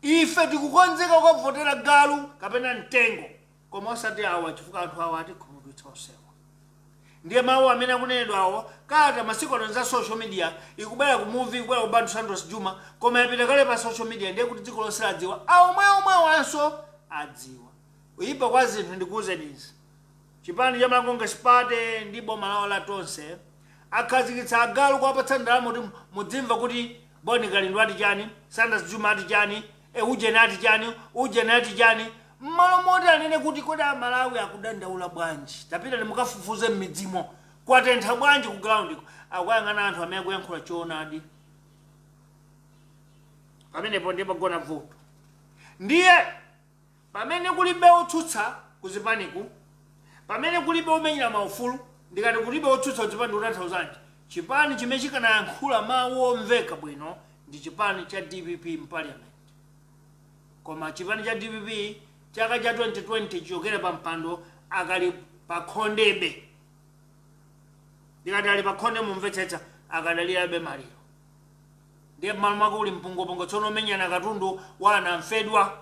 ife tikukonzeka kukavotera galu kapena mtengo koma osati awa chifukwa anthu awa atikhumudwitsa onsewa. Ndiye mawu amene akunenedwa awo kata masiku ano za social media ikubwera ku movie ikubwera ku Bantu Saunders Jumah koma yapita kale pa social media ndiye kuti dziko lonse ladziwa omwe wanso adziwa. Kuyipa kwa zinthu ndikuwuzeni izi. Chipani cha Congress Party ndi boma lawo la tonse akhazikitsa agalu kuwapatsa ndalama kuti mudzimva kuti Boni Kalindwe ati chani, Saunders Jumah ati chani, ujeni ati chani, ujeni ati chani. Mmalo moti anene kuti kodi Amalawi akudandaula bwanji. Tapita mukafufuze m'midzimo. Kwatentha bwanji ku ground akuyang'ana anthu amene akuyankhula choonadi. Pamenepo ndipo gona vuto. Ndiye pamene kulibe otsutsa kuzipaniku, pamene kulibe omenyera maufulu, ndikati kulibe otsutsa kuzipani utanthauzanji. Chipani chimene chikanayankhula mawu omveka bwino ndi chipani cha DPP m'parliament. Koma chipani cha DPP chaka cha 2020 chichokera pa mpando akali pa khondebe. Ndikati ali pa khonde mumvetsetsa akadalirabe maliro. Ndiye mmalo mwake uli mpungopongo tsono omenyana katundu wana mfedwa.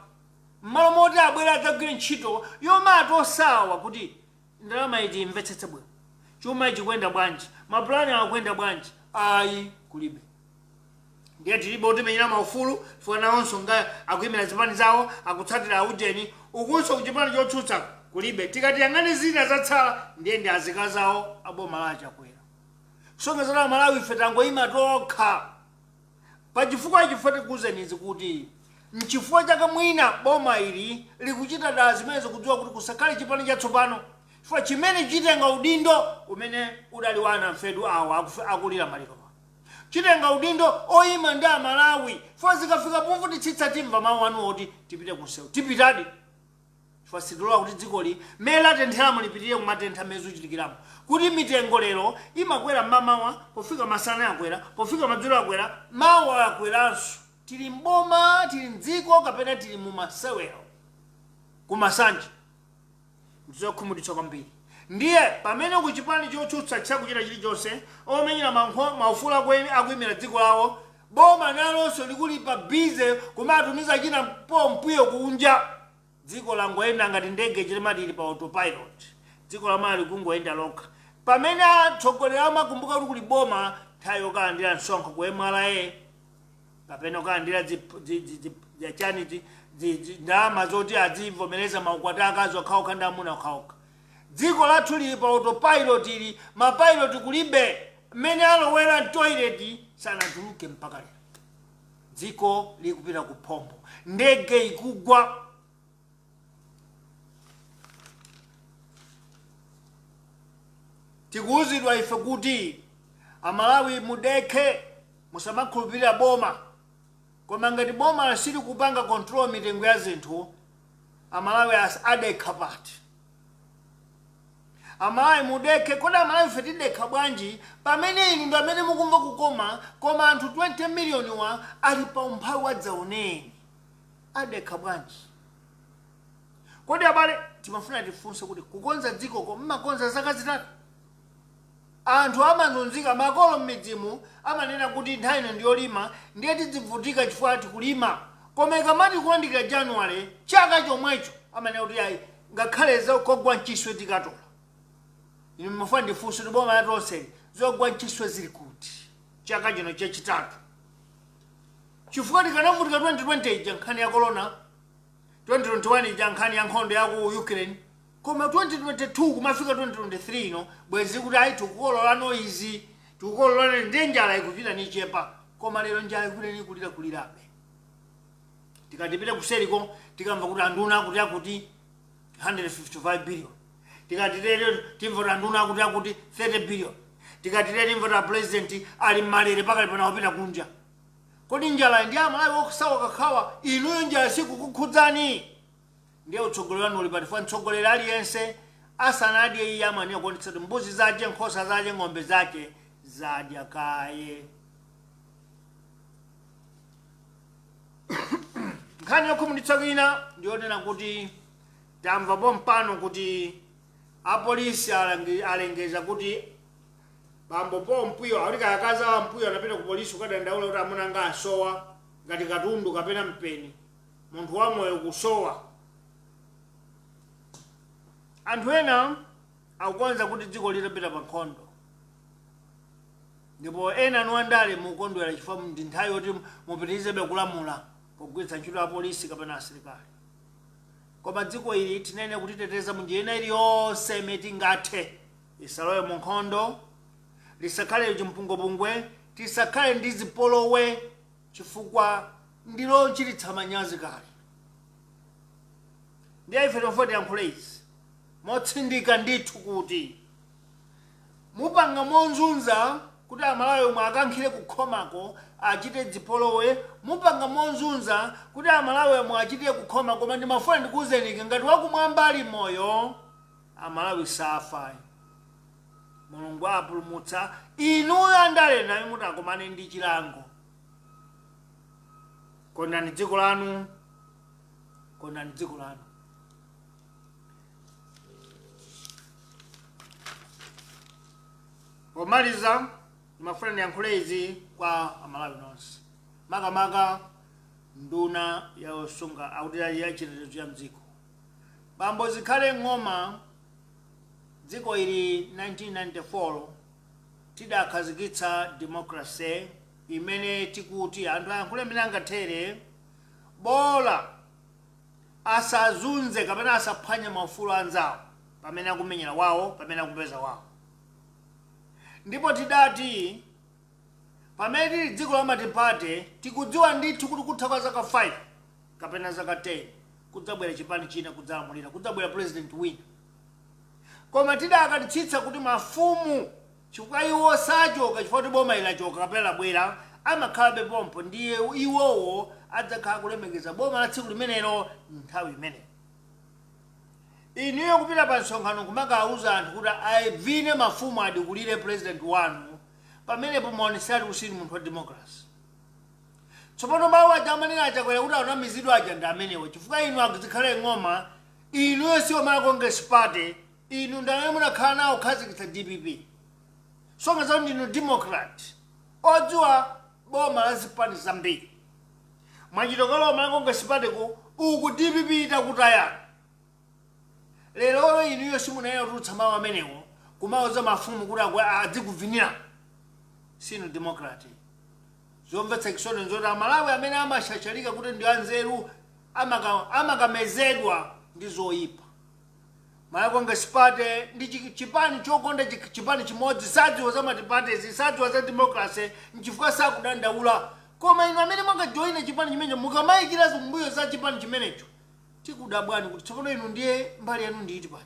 Mmalo moti abwera adzagwire ntchito yomati osawa kuti ndalama iti imvetsetse bwino. Chuma ichi kwenda bwanji, mapulani akwenda bwanji, ayi kulibe. Ndiye tilibe otimenyera maufulu funa onso nga akuyimira zipani zawo akutsatira ujeni ukunso kuchipani chotsutsa kulibe. Tikati yang'ane zina zatsala ndiye ndi azika zawo aboma lacha kwera. Songa zala Malawi ife tangoyima tokha. Pachifukwa ichi tikuwuzeni izi kuti mchifukwa chaka mwina boma ili likuchita dazi zimene kudziwa kuti kusakhale chipani chatsopano. Chifukwa chimene chitenga udindo umene udali wana mfedu awa akulira maliro. Chitenga udindo oyima ndi Amalawi. Chifukwa zikafika povutitsitsa timva mawu anu oti tipite kunsewu. Tipitadi. Chifukwa sidilola kuti dzikoli mela tentheramo lipitire kumatentha mezu uchitikiramo. Kuti mitengo lero imakwera mmamawa, pofika masana yakwera, pofika madzulo yakwera, mawa yakweranso. Tili mboma, tili mdziko kapena tili mumasewero. Kumasanje. Ndizokhumudwitsa kwambiri. Ndiye pamene kuchipani chotsutsa chakuchita chilichonse omenyera maufulu akuyimira dziko lawo boma nalonso likulipa bize kumatumiza china pompuyo kunja. Dziko langoyenda ngati ndege chilimati ili pa autopilot. Dziko lamali kungoyenda lokha. Pamene atsogoleri amakumbuka kuti kuli boma nthawi yokalandira msonkho ku MRA kapena kukalandira chani ndalama zoti azivomereza maukwati akazi okhaokha ndi amuna okhaokha. Dziko lathu lili pa autopilot ili mapilot kulibe mmene alowera toilet sanatuluke mpaka lero. Dziko likupita ku phombo. Ndege ikugwa. Tikuwuzidwa ife kuti Amalawi mudekhe musamakhulupirira boma. Koma ngati boma sili kupanga control mitengo ya zinthu Amalawi adekha pati. Amalawi mudekhe kodi Amalawi ife tidekha bwanji pamene inu ndi amene mukumva kukoma koma anthu 20 million wa ali pa umphawi wadzaoneni. Adekha bwanji. Kodi abale timafuna tifunse kuti kukonza dziko ko mmakonza zaka zitatu. Anthu amanunzika makolo m'midzimu amanena kuti nthawi ino ndiyolima ndiye tidzivutika chifukwa tikulima. Koma ikamati kuyandikira January chaka chomwecho amanena kuti ayi ngakhale zokogwa nchiswe tikatola. Inu mufuna ndifunse kuti boma latonse zogwa nchiswe zili kuti chaka chino chachitatu. Chifukwa tikanavutika 2020 ija nkhani ya corona, 2021 ija nkhani ya nkhondo ya ku Ukraine. Koma 2022 kumafika 2023 ino bwezi kuti ayi tukukolola noizi tukukolola ndi njala ikupita ni chepa. Koma lero njala ikupita ni kulirabe. Tikatipita kuseriko tikamva kuti anduna kuti 155 billion. Tikatitele timvota nduna kuti 30 billion. Tikatitele timvota president ali malere pakali pano kupita kunja. Kodi njala ndi Amalawi okusawa kakhawa inuyo njala sikukukhudzani. Ndiye utsogoleri wanu ulipati funa mtsogoleri aliyense asanadye iye amaniya kuonetsa kuti mbuzi zace, nkhosa zace, ng'ombe zace zadya kaye. Nkhani yokhumudwitsa kwina ndiyonena kuti tamva pompano kuti apolisi alengeza kuti bambo pompuyo alika yakaza wa mpuyo anapita ku polisi ukadandaula kuti amuna nga asowa ngati katundu kapena mpeni. Munthu wamoyo kusowa. anthu ena akukonza kuti dziko litapita pa nkhondo, ndipo ena anu andale mukondwera chifukwa ndi nthawi yoti mupitirizebe kulamula pogwiritsa ntchito apolisi kapena asilikali. Koma dziko ili tinene kutiteteza munjira iliyonse imene tingathe, lisalowe mu nkhondo, lisakhale chimpungwepungwe, tisakhale ndi zipolowe chifukwa ndilo nchititsa manyazi kale. Ndiye ife tonfoti yankhule izi motsindika ndithu kuti mupanga monzunza kuti amalawi omwe akankhire kukhomako achite dzipolowe, mupanga monzunza kuti amalawi omwe achite kukhoma. Koma ndimafuna ndikuwuzeni ngati wakumwamba ali moyo, amalawi safa. Mulungu apulumutsa inuyo andale naye mutakomane ndi chilango. Kondani dziko lanu, kondani dziko lanu. Pomaliza ndimafuna ndiyankhule izi kwa amalawi nonse, makamaka nduna yosunga ya chitetezo cha mdziko. Bambo zikhale ng'oma, dziko ili 1994 tidakhazikitsa democracy imene tikuti anthu ayankhule imene angathere, bola asazunze kapena asaphwanye maufulu anzawo pamene akumenyera wawo, pamene akupeza wawo. Ndipo tidati pamene tili dziko la matipate tikudziwa ndithu kuti kutha kwa zaka 5 kapena zaka 10 kudzabwera chipani china kudzalamulira, kudzabwera president wina. Koma tidakatitsitsa kuti mafumu chifukwa iwo sachoka chifukwa kuti boma ilachoka kapena labwera, amakhalabe pompo, ndiye iwowo adzakhala kulemekeza boma la tsiku limenelo nthawi imeneyo. Inuyo kupita pa nsonkhano kumakauza anthu kuti avine mafumu adikulire president wanu, pamenepo maonesera kusini munthu wa democracy. Tsopano mawu aja amanena achakwera kuti anamizidwa aja ndi amenewo, chifukwa inu akuzikhale ng'oma, inuyo siwo ma Congress party, inu ndamene munakhala nawo kukhazikitsa DPP. Songa zawo ndinu democrat odziwa boma la zipani zambiri. Mwachitokolo ma Congress party ku uku DPP itakutayana. Lero inuyo simunayera kutulutsa mawu amenewo kumauza mafumu kuti adzikuvinira. Sinu democrat. Zomvetsa chisoni nzoti amalawi amene amashashalika kuti ndi anzeru amakamezedwa ndi zoyipa. Ma Congress party ndi chipani chokonda chipani chimodzi, sadziwa za matipatezi, sadziwa za democracy, nchifukwa sakudandaula. Koma inu amene mwakajoyina chipani chimenecho mukamayikirazo mbuyo za chipani chimenecho, tikudabwani kuti tsopano inu ndiye mbali yanu ndiiti paja.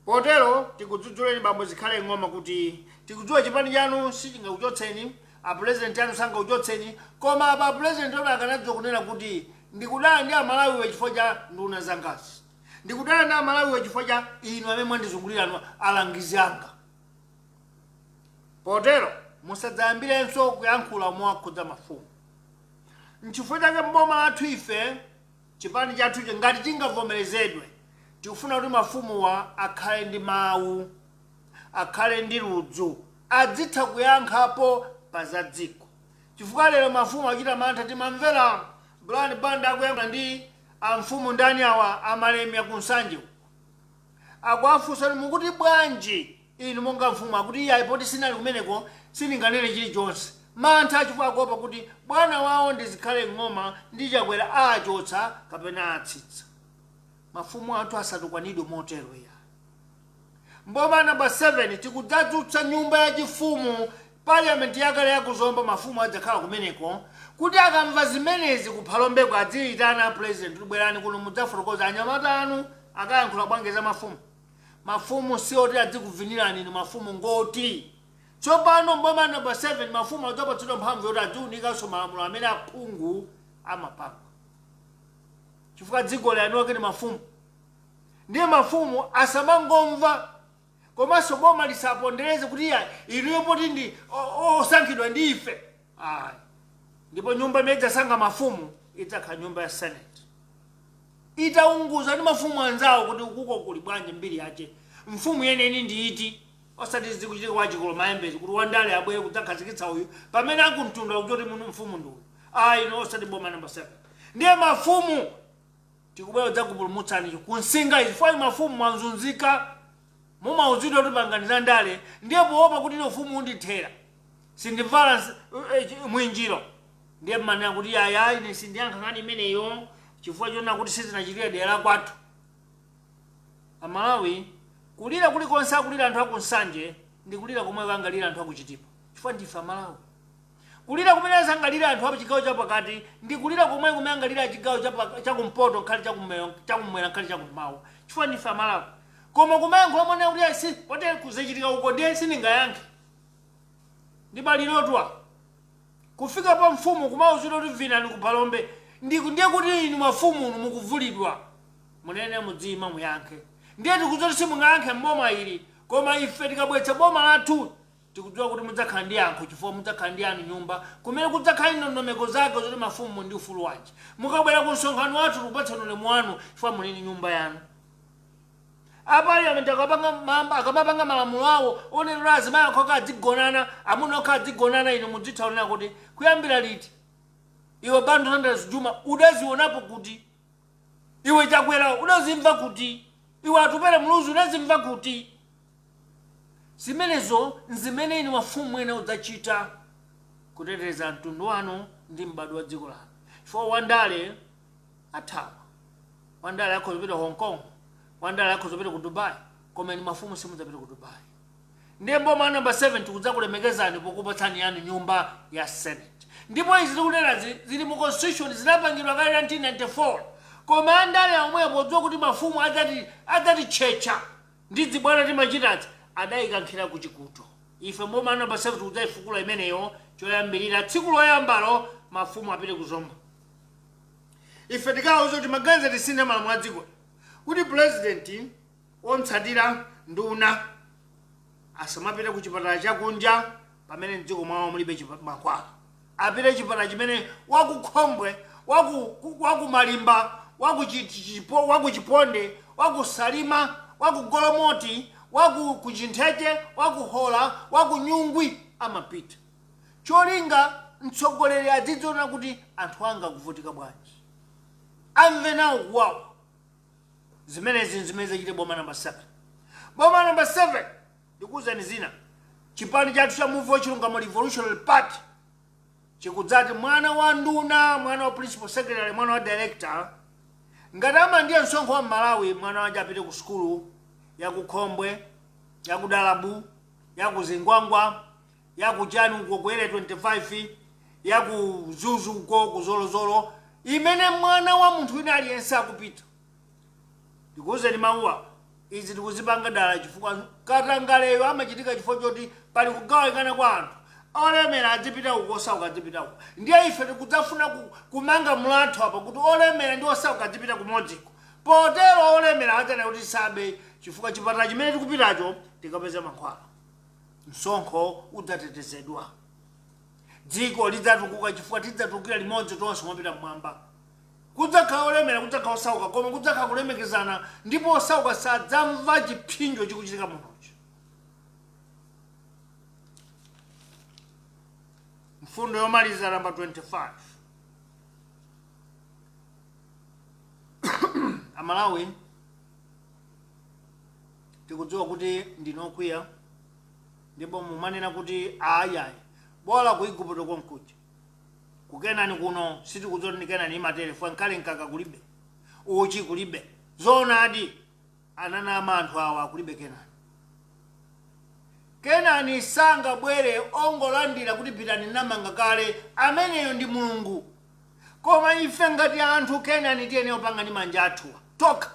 Potero tikudzudzuleni bambo zikhale ng'oma kuti tikudziwa chipani chanu sichingakuchotseni, a president yanu sangakuchotseni, koma apa president ono akanadziwa kunena kuti ndikudana ndi amalawi chifukwa cha nduna zangazi, ndikudana ndi amalawi chifukwa cha inu amene mwandizunguliranu alangizi anga. Potero musadzayambirenso kuyankhula mowakhudza mafumu. Nchifukwa chake mboma lathu ife chipani chathu ngati chingavomerezedwe, tikufuna kuti mafumuwa akhale ndi mawu, akhale ndi ludzu, adzitha kuyankhapo pa za dziko. Chifukwa lero mafumu achita mantha, timamvera Brian Banda akuyamba ndi amfumu ndani awa amalemi akunsanje akuafunsa mukuti bwanji inu monga mfumu akuti iye poti sinali kumeneko sininganene chilichonse. Mantha chifukwa akuopa kuti bwana wawo ndizikhale ng'oma ndi chakwera achotsa kapena atsitsa. Mafumu athu asatukwanidwe motero ya. Mboma namba 7 tikudzadzutsa nyumba ya chifumu, parliament yakale yakuzomba mafumu adzakhala kumeneko kuti akamva zimenezi kuphalombeko adziyitana president tubwerani kuno mudzafotokoza anyamata anu akayankhula bwange za mafumu. Mafumu sioti adzikuvinirani inu mafumu ngoti. Tsopano mboma namba 7 mafumu adzapatsidwa mphamvu yoti adziwunikanso malamulo amene aphungu amapanga. Chifukwa dziko lanoke ni mafumu. Ndiye mafumu asamangomva komanso boma lisapondereze kuti inuyo poti ndi osankhidwa ndi ife. Ndipo nyumba imene idzasanga mafumu idzakhala nyumba ya Senate. Itaunguza ndi mafumu anzawo kuti ukuko kuli bwanji mbiri yache. Mfumu yeneni ndi iti osati zikuchitika kwa chikolo mayembezi kuti wandale abwere kudzakhazikitsa uyu pamene akuntunda kuti muno mfumu ndi uyu. Ino osati boma namba 7. Ndiye mafumu tikubwera kudzakupulumutsani kunsinga izi fai mafumu mwanzunzika mumauzidwa kuti panganiza ndale ndiye poopa kuti ine ufumu undithera sindivala mwinjiro ndiye mmanena kuti yaya ine sindiyankha nkhani imeneyo chifukwa chona kuti sizinachitira dera la kwathu. Amalawi kulira kulikonse akulira anthu akunsanje ndi kulira komwe kangalira anthu akuchitipa chifukwa ndife Amalawi. Kulira kumene azangalira anthu apo chigawo chapakati ndi kulira komwe kumeangalira chigawo chakumpoto nkhali chakumwera nkhali chakummawa chifukwa ndife Amalawi. Koma kumayankhula mone kuti asi poteri kuzechitika uko ndiye sindingayankhe ndibalirotwa kufika pa mfumu kumauzidwa kuti vina ndi kuphalombe ndiye kuti inu mafumu mukuvulidwa munene mudzima muyankhe ndiye tikuzoti simungayankhe mboma ili koma ife tikabwetsa boma lathu tikudziwa kuti mudzakhala ndi yankho chifukwa mudzakhala ndi anu nyumba kumene kudzakhala ndondomeko zake zoti mafumu ndi ufulu wanji mukabwera ku msonkhano wathu tikupatsa ulemu wanu chifukwa mulini nyumba yanu. Apaliamenti akamapanga malamulo awo onera azimayi akhoka adzigonana amuna okha adzigonana inu mudzithaulira kuti kuyambira liti iwe Bantu Saunders Jumah udazionapo kuti iwe chakwera udazimva kuti iwe atupere muluzi udazimva kuti zimenezo nzimene inu mafumu ena udzachita kuteteza mtundu wanu ndi mbadwo wa dziko lanu chifukwa wandale athawa wandale akhoza kupita Hong Kong wandale akhoza kupita ku Dubai koma inu mafumu simudzapita ku Dubai. Ndiye mboma number 7 tikudzakulemekezani pokupatsani yanu nyumba ya Senate ndipo izi tikunena zili mu constitution zinapangidwa kale 1994 koma andale amwe podziwa kuti mafumu adzatichecha ndi zibwana timachitazi adayikankhira ku chikuto. Ife mboma number 7 tikudzayifukula imeneyo choyambirira tsiku loyambalo mafumu apite kuzomba. Ife tikawuza kuti maganiza tisinthe malamulo a dziko kuti president ontsatira nduna asamapite ku chipatala chakunja pamene mdziko mwawo mulibe makwala apite chipatala chimene wakukhombwe wakumalimba wakuchiponde wakusalima wakugolomoti wakuchintheche wakuhola wakunyungwi amapita cholinga mtsogoleri adzidziona kuti anthu anga kuvutika bwanji amve nawo kuwawa. Zimene zachite boma number 7. Boma number 7 ndikuwuzani zina chipani chathu cha Move Chilungamo Revolutionary Party chikudzati mwana wa nduna mwana wa principal secretary mwana wa director ngati amandiye msonkho wa Malawi mwana wanje apite ku sukulu ya kukhombwe ya kudalabu ya kuzingwangwa ya kuchani uko kuele 25 ya kuzuzu uko kuzolozolo imene mwana wa munthu wina aliyense akupita. Ndikuwuzeni mawuwa izi tikuzipanga dala chifukwa katangaleyo amachitika chifukwa choti pali kugawikana kwa anthu olemera adzipita uko osauka adzipita uko ndiye ife tikudzafuna kumanga mulatho apa kuti olemera ndi osauka adzipita kumodziko potero olemera adzana kuti sabe chifukwa chipatala chimene tikupitacho tikapeza mankhwala msonkho udzatetezedwa dziko lidzatukuka chifukwa tidzatukira limodzi tonse mopita mmwamba. Kudzakhala olemera kudzakhala osauka koma kudzakhala kulemekezana ndipo osauka sadzamva chipinjo chikuchitika munochi. Mfundo yomaliza namba 25 Amalawi tikudziwa kuti ndinokwiya ndipo mumanena kuti ayayi bola ku Igupto konkuja kukenani kuno sitikudziwa kuti Kenani imatelefoni nkale nkaka kulibe uchi kulibe zonadi ananama anthu awa kulibe Kenani sangabwere ongolandira kuti pitani namanga kale ameneyo ndi Mulungu koma ife ngati anthu Kenani tiyeneyo panga ndi manja athu toka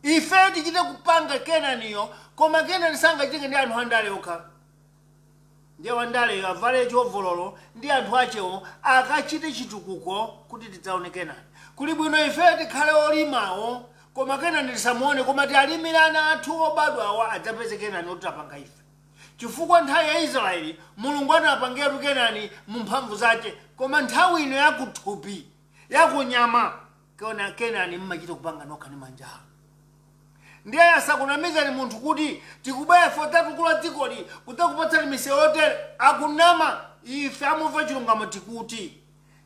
ife tichite kupanga Kenaniyo koma Kenani sangachite ndi anthu andale okha ndiye wandale avale chovololo ndi anthu achewo akachite chitukuko kuti tidzaone Kenani. Kuli bwino ife tikhale olimawo koma Kenani tisamuone koma tialimirana athu obadwa awa adzapeze Kenani otapanga ife chifukwa nthawi ya Israeli Mulungu anapangira Kenani mu mphamvu zake koma nthawi ino yakuthupi yakunyama Kenani mmachita kupanga nokha ndi manja. Ndiye asakunamiza ni munthu kuti tikubaya fotatukula dzikoli kudzakupatsani misewu yotere akunama ife amumva chilungamo tikuti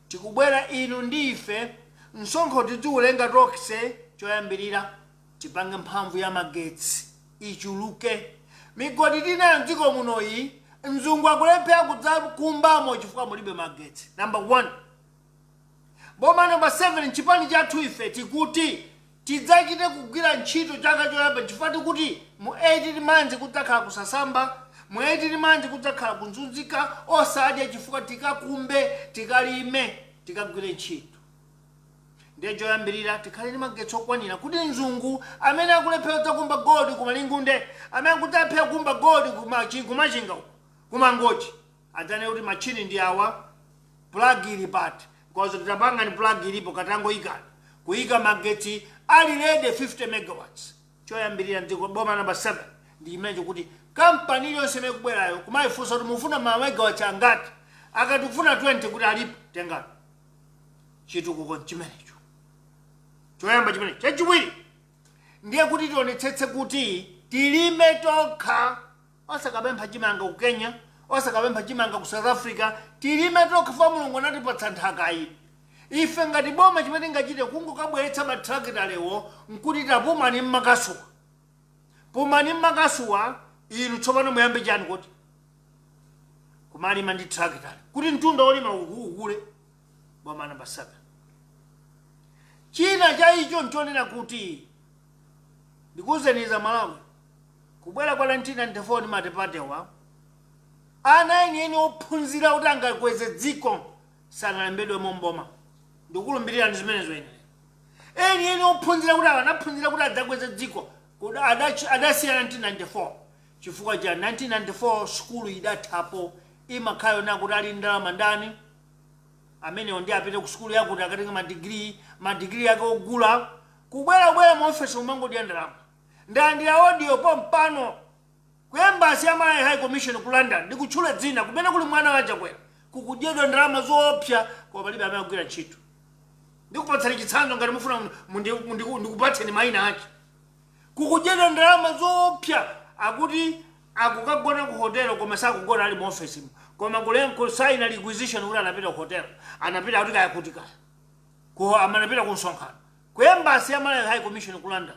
tikubwera inu ndi ife msonkho tidziulenga tokse choyambirira tipange mphamvu ya magetsi ichuluke. Migodi tinayo mdziko munoyi mzungu akulephera kudzakumbamo chifukwa mulibe magetsi. Number 1. Boma number 7, nchipani chathu ife tikuti tidzachite kugwira ntchito chaka choyamba chifukwa tikuti mu 18 months kudzakhala kusasamba, mu 18 months kudzakhala kunzunzika, osadya chifukwa tikakumbe, tikalime, tikagwire ntchito. Ndiye choyambirira tikhale ndi magetsi okwanira kuti mzungu amene akulephera kudzakumba gold kumalingunde, amene akulephera kumba gold kumachinga kumangochi, adzane kuti machini ndi awa, plug ili pati. Because tutapanga ni plug ilipo katango ikani. Kuika magetsi already 50 megawatts. Choyambirira ndiko boma number 7. Ndi imene kuti kampani yonse imekubwerayo kumayifunsa kuti mufuna ma megawatts angati. Akati kufuna 20 kuti alipo tengani. Chitukuko chimenecho. Choyamba chimenecho. Chachiwiri ndiye kuti tionetsetse kuti tilime tokha. Osakapempha chimanga ku Kenya, osakapempha chimanga ku South Africa, tilime tokha fa Mulungu anatipatsa nthaka iyi. Ife ngati boma chimene ngachite kungokabweretsa matrakita lewo nkuti tapumani mmakasuwa. Pumani mmakasuwa inu tsopano muyambe chani kuti kumalima ndi trakita kuti mtunda olima ukule. Boma number 7. China cha icho nchonena kuti ndikuzeniza Malawi kubwera kwa 1994 ni matepatewa ana eni ophunzira kuti angakweze dziko sanalembedwe mboma. Ndikulumbirira ndi zimene zoyenera. Eni ophunzira kuti anaphunzira kuti adzakweze dziko adasiya 1994 chifukwa cha 1994 skulu idathapo imakhayo nakuti ali ndalama ndani amene ndi apite ku skulu yakuti akatenga madigiri yake ogula kubwera mu office umangodya ndalama. Ndandira audio pompano ku embassy ya Malawi High Commission ku London ndikutchula dzina kumene kuli mwana wachakwera kukudyedwa ndalama zoopsa kwa palibe amene akugwira ntchito. Ndikupatsani chitsanzo ngati mufuna ndikupatseni mayina ake. Kukudyedwa ndalama zoopsa akuti akukagona ku hotel koma sakugona ali mu office koma kusaina requisition kuti anapita ku hotel, anapita kuti kaya kuti kaya amanapita ku msonkhano ku embassy ya Malawi High Commission ku London.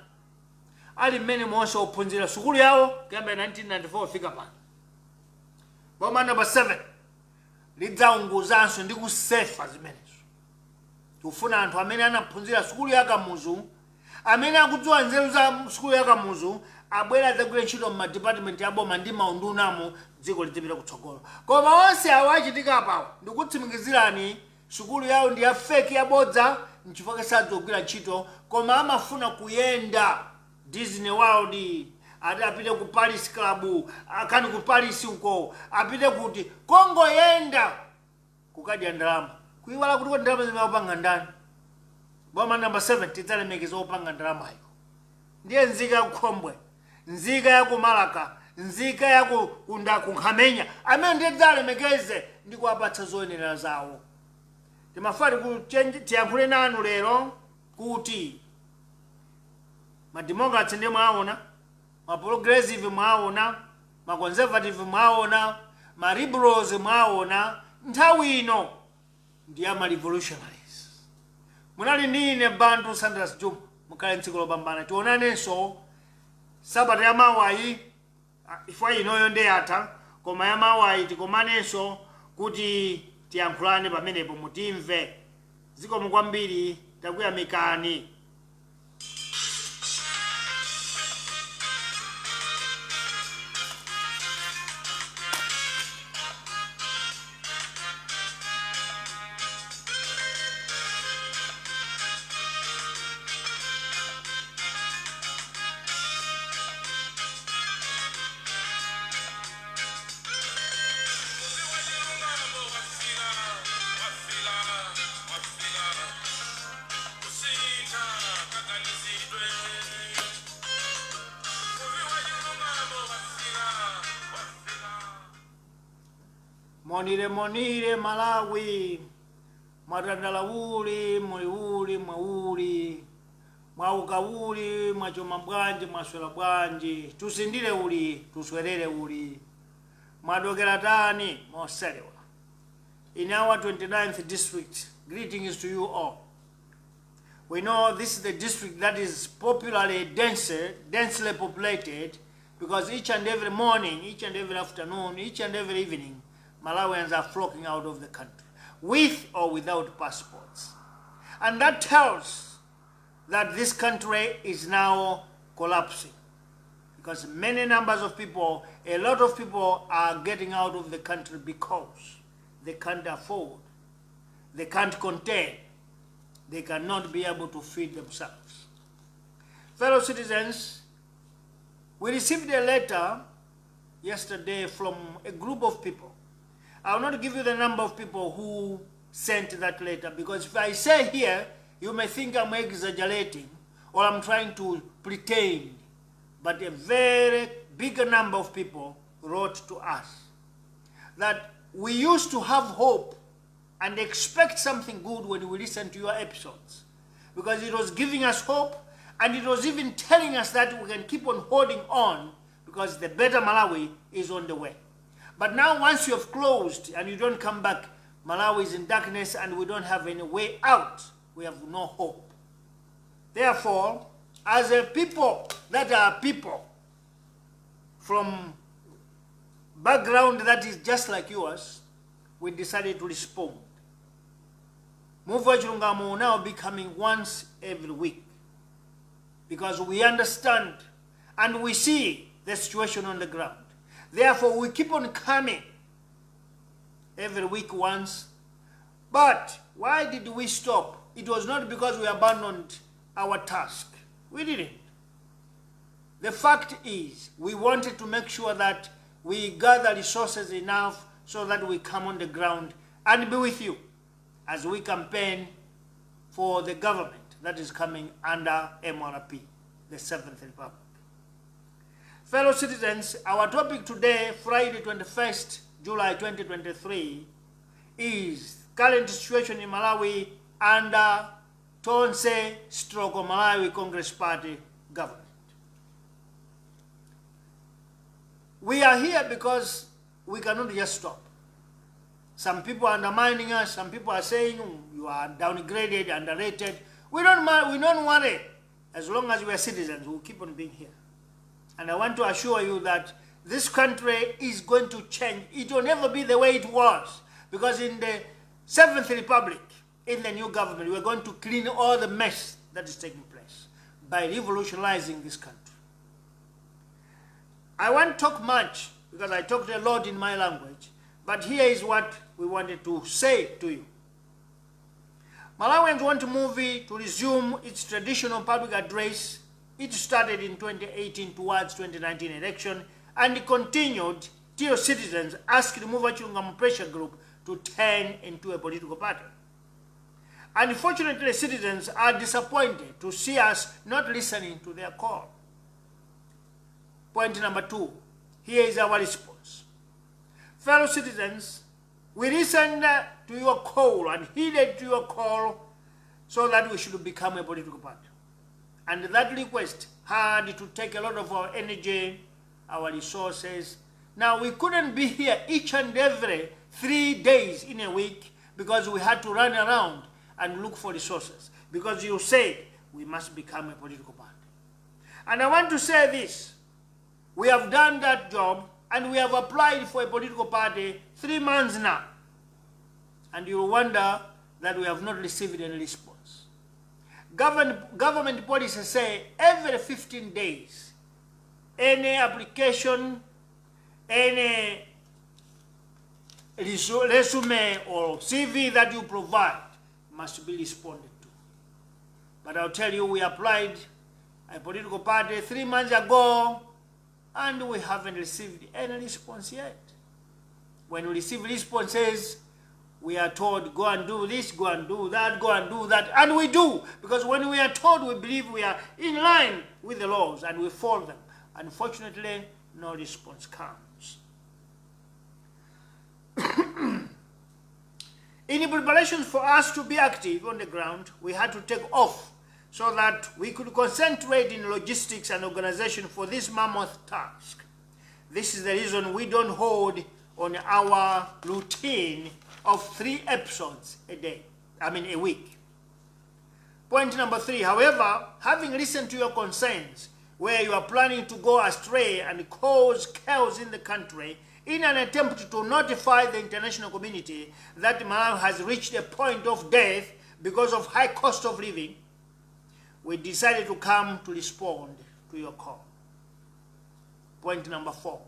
Ali mmene monse ophunzira sukulu yawo kuyamba 1994 fika pano. Boma number 7 lidzaunguzanso ndi kusefa zimenezo. Tufuna anthu amene anaphunzira sukulu yakamuzu, amene akudziwa nzeru za sukulu yakamuzu, abwera adzagwira ntchito mu department ya boma ndi maundunamo dziko lidzipita kutsogolo. Koma onse awo achitika apawo ndikutsimikizirani sukulu yawo ndi ya fake yabodza nchifukwa sadzogwira ntchito koma amafuna kuyenda Disney World, ati apite ku Paris Club, akani ku Paris uko, apite kuti Kongo yenda kukadya ndalama. Kuiwala kuti ndalama zimapanga ndani. Boma number 7 tidzalemekeza opanga ndalama iyo. Ndiye nzika ya Khombwe, nzika ya ku Malaka, nzika ya ku Nkhamenya, amene ndiye tidzalemekeze ndi kuwapatsa zoyenera zawo. Timafari tiyankhule nanu lero kuti mademocrats ndi mwaona, progressive mwaona, conservative mwaona, liberals mwaona, nthawi ino ndi ama revolutionaries. Munali nine Bantu Saunders Jumah, mukhale tsiku lopambana. Tionanenso sabata ya mawayi ifwa inoyo ndi yatha koma ya mawayi tikomanenso kuti tiyankhulane pamenepo mutimve. Zikomo kwambiri, takuyamikani. Monire Malawi, mwatandala uli, mwauli, mwaukawuli, mwachoma bwanji, mwaswera bwanji, tusindire uli, tuswerere uli, mwadokera tani, moselewa. In our 29th district, greetings to you all. We know this is the district that is popularly densely populated, because each and every morning, each and every afternoon, each and every evening, Malawians are flocking out of the country, with or without passports. And that tells that this country is now collapsing, because many numbers of people, a lot of people are getting out of the country because they can't afford, they can't contain, they cannot be able to feed themselves. Fellow citizens, we received a letter yesterday from a group of people. I will not give you the number of people who sent that letter, because if I say here, you may think I'm exaggerating or I'm trying to pretend. But a very big number of people wrote to us that we used to have hope and expect something good when we listened to your episodes, because it was giving us hope, and it was even telling us that we can keep on holding on because the better Malawi is on the way. But now once you have closed and you don't come back, Malawi is in darkness and we don't have any way out. We have no hope. Therefore, as a people that are people from background that is just like yours, we decided to respond. Move Chilungamo will now be coming once every week, because we understand and we see the situation on the ground. Therefore, we keep on coming every week once. But why did we stop? It was not because we abandoned our task. We didn't. The fact is, we wanted to make sure that we gather resources enough so that we come on the ground and be with you as we campaign for the government that is coming under MRP, the 7th Republic. Fellow citizens, our topic today, Friday 21st July 2023, is current situation in Malawi under Tonse stroke Malawi Congress Party government. We are here because we cannot just stop. Some people are undermining us, some people are saying you are downgraded, underrated. We don't worry. As long as we are citizens, we'll keep on being here. And I want to assure you that this country is going to change. It will never be the way it was, because in the 7th Republic, in the new government, we're going to clean all the mess that is taking place by revolutionizing this country. I won't talk much because I talked a lot in my language, but here is what we wanted to say to you. Malawians want to resume its traditional public address. It started in 2018 towards 2019 election and continued till citizens asked the Move Chilungamo pressure group to turn into a political party. Unfortunately, citizens are disappointed to see us not listening to their call. Point number 2, here is our response. Fellow citizens, we listened to your call and heeded to your call so that we should become a political party. And that request had to take a lot of our energy, our resources. Now, we couldn't be here each and every 3 days in a week because we had to run around and look for resources, because you said we must become a political party. And I want to say this. We have done that job and we have applied for a political party 3 months now. And you will wonder that we have not received any response. Government policies say every 15 days, any application, any resume or CV that you provide must be responded to. But I'll tell you, we applied a political party 3 months ago and we haven't received any response yet. When we receive responses, we are told, go and do this, go and do that, go and do that. And we do, because when we are told, we believe we are in line with the laws and we follow them. Unfortunately, no response comes. In preparations for us to be active on the ground, we had to take off so that we could concentrate in logistics and organization for this mammoth task. This is the reason we don't hold on our routine of 3 episodes a week. Point number 3, however, having listened to your concerns, where you are planning to go astray and cause chaos in the country, in an attempt to notify the international community that Malawi has reached a point of death because of high cost of living, we decided to come to respond to your call. Point number 4.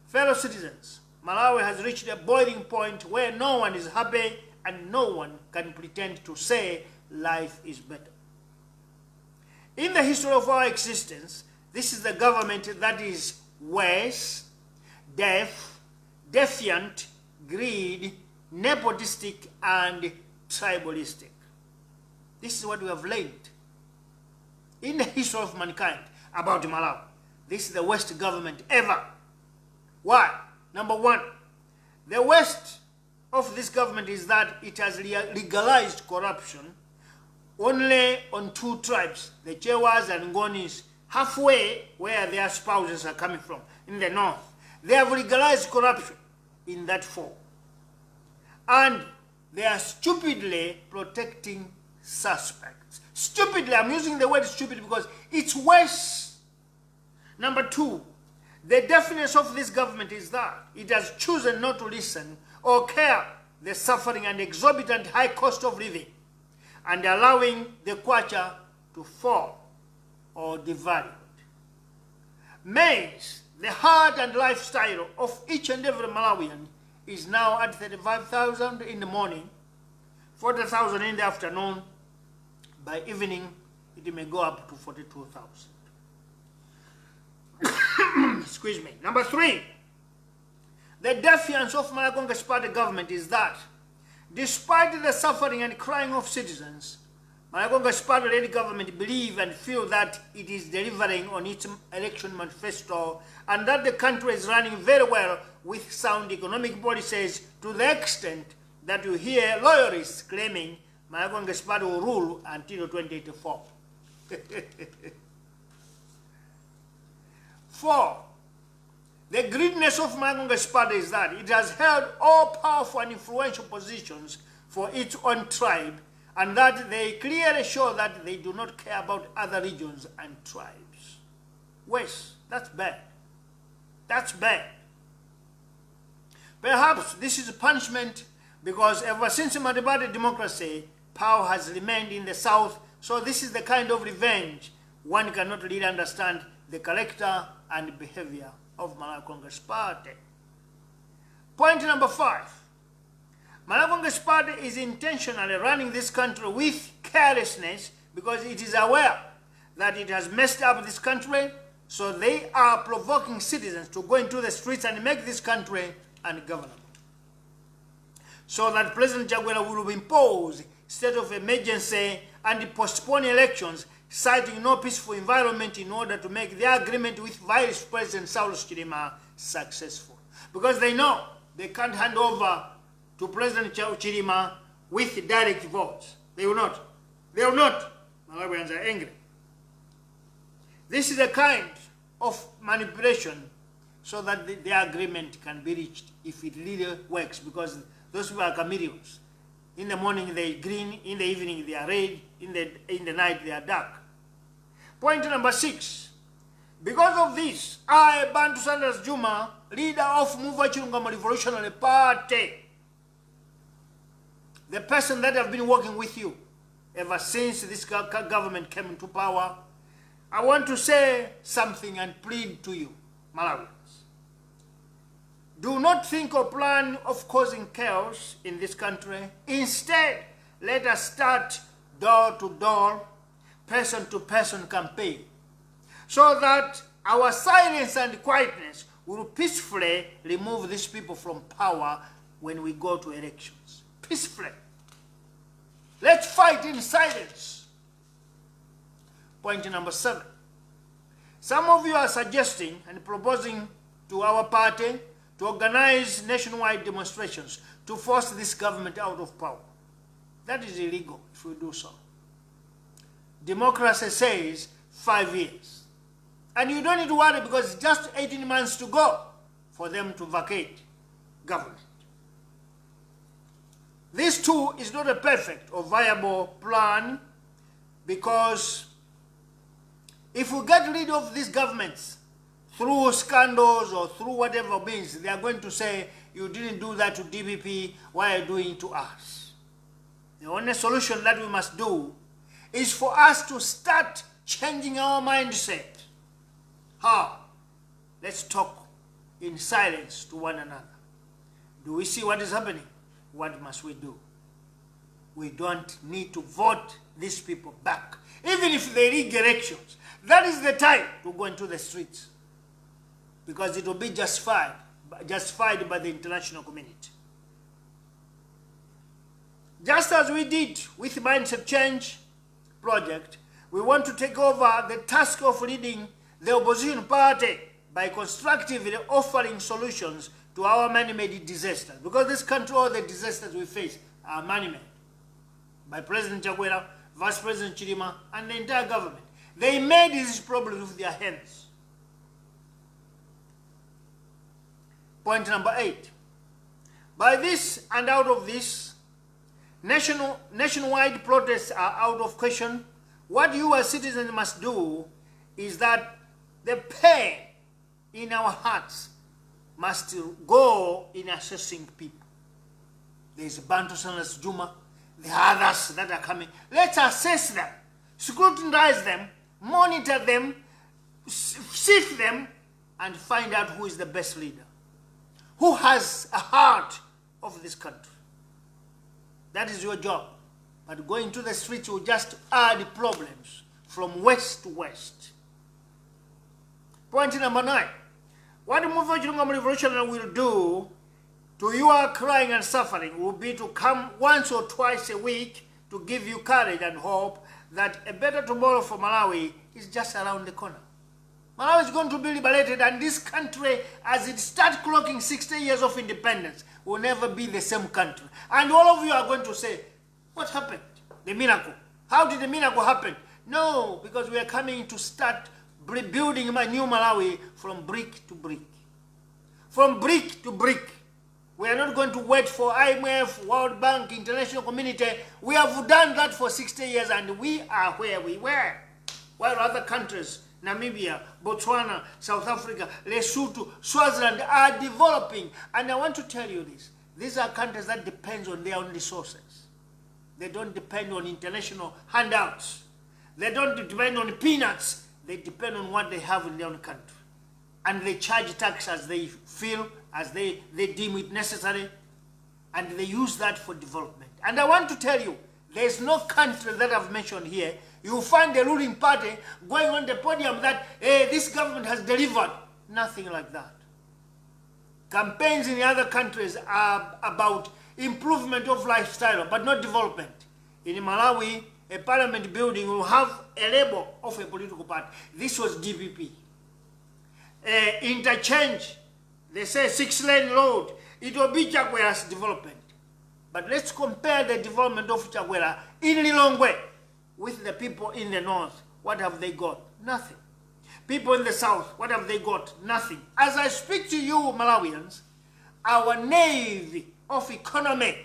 Fellow citizens, Malawi has reached a boiling point where no one is happy and no one can pretend to say life is better. In the history of our existence, this is the government that is worse, deaf, defiant, greed, nepotistic, and tribalistic. This is what we have learned in the history of mankind about Malawi. This is the worst government ever. Why? Number 1, the worst of this government is that it has legalized corruption only on 2 tribes, the Chewas and Ngonis, halfway where their spouses are coming from, in the north. They have legalized corruption in that 4. And they are stupidly protecting suspects. Stupidly, I'm using the word stupid because it's worse. Number 2, the deafness of this government is that it has chosen not to listen or care the suffering and exorbitant high cost of living, and allowing the kwacha to fall or devalue. Maize, the heart and lifestyle of each and every Malawian, is now at 35,000 in the morning, 40,000 in the afternoon. By evening, it may go up to 42,000. Excuse me. Number 3, the defiance of Malagonga's party government is that, despite the suffering and crying of citizens, Malagonga's party-led government believe and feel that it is delivering on its election manifesto and that the country is running very well with sound economic policies, to the extent that you hear loyalists claiming Malagonga's party will rule until 2084. 4, the greediness of Malagonga's party is that it has held all powerful and influential positions for its own tribe, and that they clearly show that they do not care about other regions and tribes. Worse, that's bad. That's bad. Perhaps this is a punishment because ever since Madibadi democracy, power has remained in the south, so this is the kind of revenge one cannot really understand the character and behavior of Malawi Congress Party. Point number 5. Malawi Congress Party is intentionally running this country with carelessness because it is aware that it has messed up this country, so they are provoking citizens to go into the streets and make this country ungovernable, so that President Jaguela will impose state of emergency and postpone elections, citing no peaceful environment in order to make the agreement with Vice President Saunders Jumah successful. Because they know they can't hand over to President Chirima with direct votes. They will not. They will not. Malawians are angry. This is a kind of manipulation so that the agreement can be reached if it really works, because those people are chameleons. In the morning they are green, in the evening they are red, in the night they are dark. Point number 6. Because of this, I, Bantu Saunders Jumah, leader of Muva Chilungamo Revolutionary Party, the person that have been working with you ever since this government came into power, I want to say something and plead to you, Malawians. Do not think or plan of causing chaos in this country. Instead, let us start door-to-door, person-to-person campaign, so that our silence and quietness will peacefully remove these people from power when we go to elections. Peacefully. Let's fight in silence. Point number 7. Some of you are suggesting and proposing to our party to organize nationwide demonstrations to force this government out of power. That is illegal if we do so. Democracy says 5 years. And you don't need to worry because it's just 18 months to go for them to vacate government. This too is not a perfect or viable plan, Because if we get rid of these governments through scandals or through whatever means, they are going to say, you didn't do that to DPP, why are you doing it to us? The only solution that we must do is for us to start changing our mindset. How? Let's talk in silence to one another. Do we see what is happening? What must we do? We don't need to vote these people back. Even if they rig elections, that is the time to go into the streets. Because it will be justified by the international community. Just as we did with the Mindset Change project, we want to take over the task of leading the opposition party by constructively offering solutions to our man-made disasters. Because this country, all the disasters we face are man-made. By President Chakwera, Vice President Chirima, and the entire government. They made these problems with their hands. Point number 8. By this and out of this, nationwide protests are out of question. What you as citizens must do is that the pain in our hearts must go in assessing people. There is Bantu Saunders Jumah, the others that are coming. Let's assess them, scrutinize them, monitor them, sift them, and find out who is the best leader, who has a heart of this country. That is your job. But going to the streets will just add problems from west to west. Point number 9. What the movement revolution will do to your crying and suffering will be to come once or twice a week to give you courage and hope that a better tomorrow for Malawi is just around the corner. Malawi is going to be liberated, and this country, as it starts clocking 60 years of independence, will never be the same country. And all of you are going to say, what happened? The miracle. How did the miracle happen? No, because we are coming to start building a new Malawi from brick to brick. From brick to brick. We are not going to wait for IMF, World Bank, international community. We have done that for 60 years, and we are where we were. While other countries, Namibia, Botswana, South Africa, Lesotho, Swaziland are developing. And I want to tell you this. These are countries that depend on their own resources. They don't depend on international handouts. They don't depend on peanuts. They depend on what they have in their own country. And they charge tax as they feel, as they deem it necessary, and they use that for development. And I want to tell you, there's no country that I've mentioned here, you find the ruling party going on the podium that, hey, this government has delivered. Nothing like that. Campaigns in the other countries are about improvement of lifestyle, but not development. In Malawi, a parliament building will have a label of a political party. This was DPP. Interchange, they say 6-lane road, it will be Chakwera's development. But let's compare the development of Chakwera in Lilongwe with the people in the north. What have they got? Nothing. People in the south, what have they got? Nothing. As I speak to you, Malawians, our navy of economy,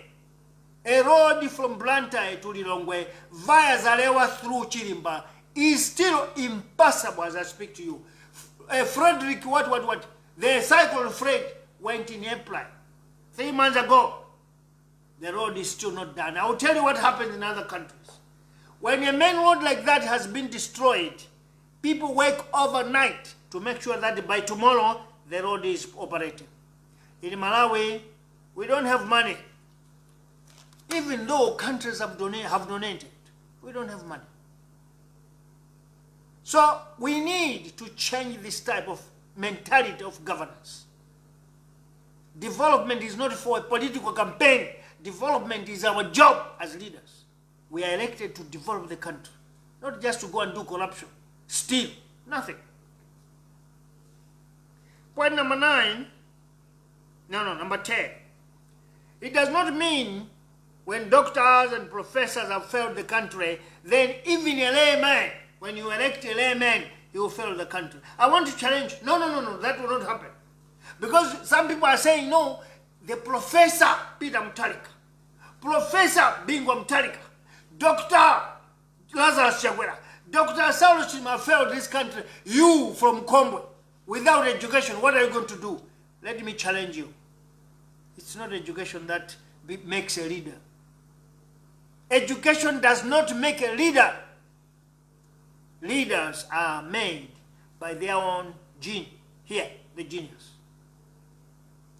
a road from Blantyre to Lilongwe via Zalewa through Chirimba, is still impassable as I speak to you. Frederick, the cyclone Fred went in April. 3 months ago. The road is still not done. I will tell you what happens in other countries. When a main road like that has been destroyed, people wake overnight to make sure that by tomorrow the road is operating. In Malawi, we don't have money. Even though countries have donated, we don't have money. So we need to change this type of mentality of governance. Development is not for a political campaign. Development is our job as leaders. We are elected to develop the country, not just to go and do corruption, steal, nothing. Point number 9, number 10. It does not mean when doctors and professors have failed the country, then even a layman, when you elect a layman, he will fail the country. I want to challenge, no, that will not happen. Because some people are saying, no, the Professor Peter Mutharika, Professor Bingwa Mutharika, Dr. Lazarus Chakwera. Dr. Saunders Jumah failed this country. You from Kombwe, without education, what are you going to do? Let me challenge you. It's not education that makes a leader. Education does not make a leader. Leaders are made by their own gene. Here, the genius.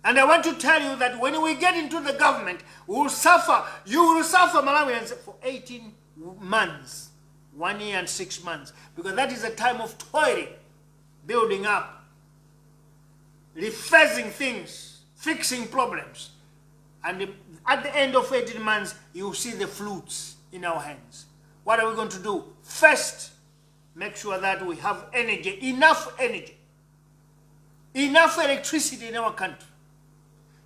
And I want to tell you that when we get into the government, we will suffer. You will suffer, Malawians, for 18 months. 1 year and 6 months. Because that is a time of toiling, building up, rephasing things, fixing problems. And at the end of 18 months, you will see the fruits in our hands. What are we going to do? First, make sure that we have energy, enough electricity in our country,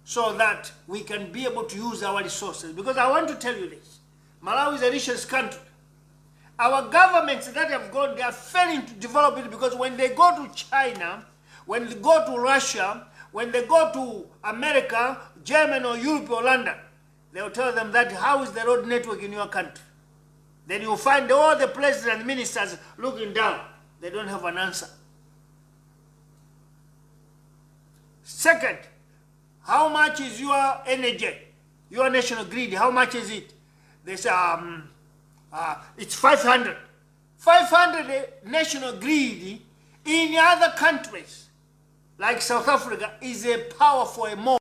so that we can be able to use our resources. Because I want to tell you this, Malawi is the richest country. Our governments that have gone, they are failing to develop it, because when they go to China, when they go to Russia, when they go to America, Germany or Europe or London, they will tell them that, how is the road network in your country? Then you find all the presidents and ministers looking down. They don't have an answer. Second, how much is your energy, your national grid? How much is it? They say, it's 500. 500 national grid in other countries, like South Africa, is a power for a more.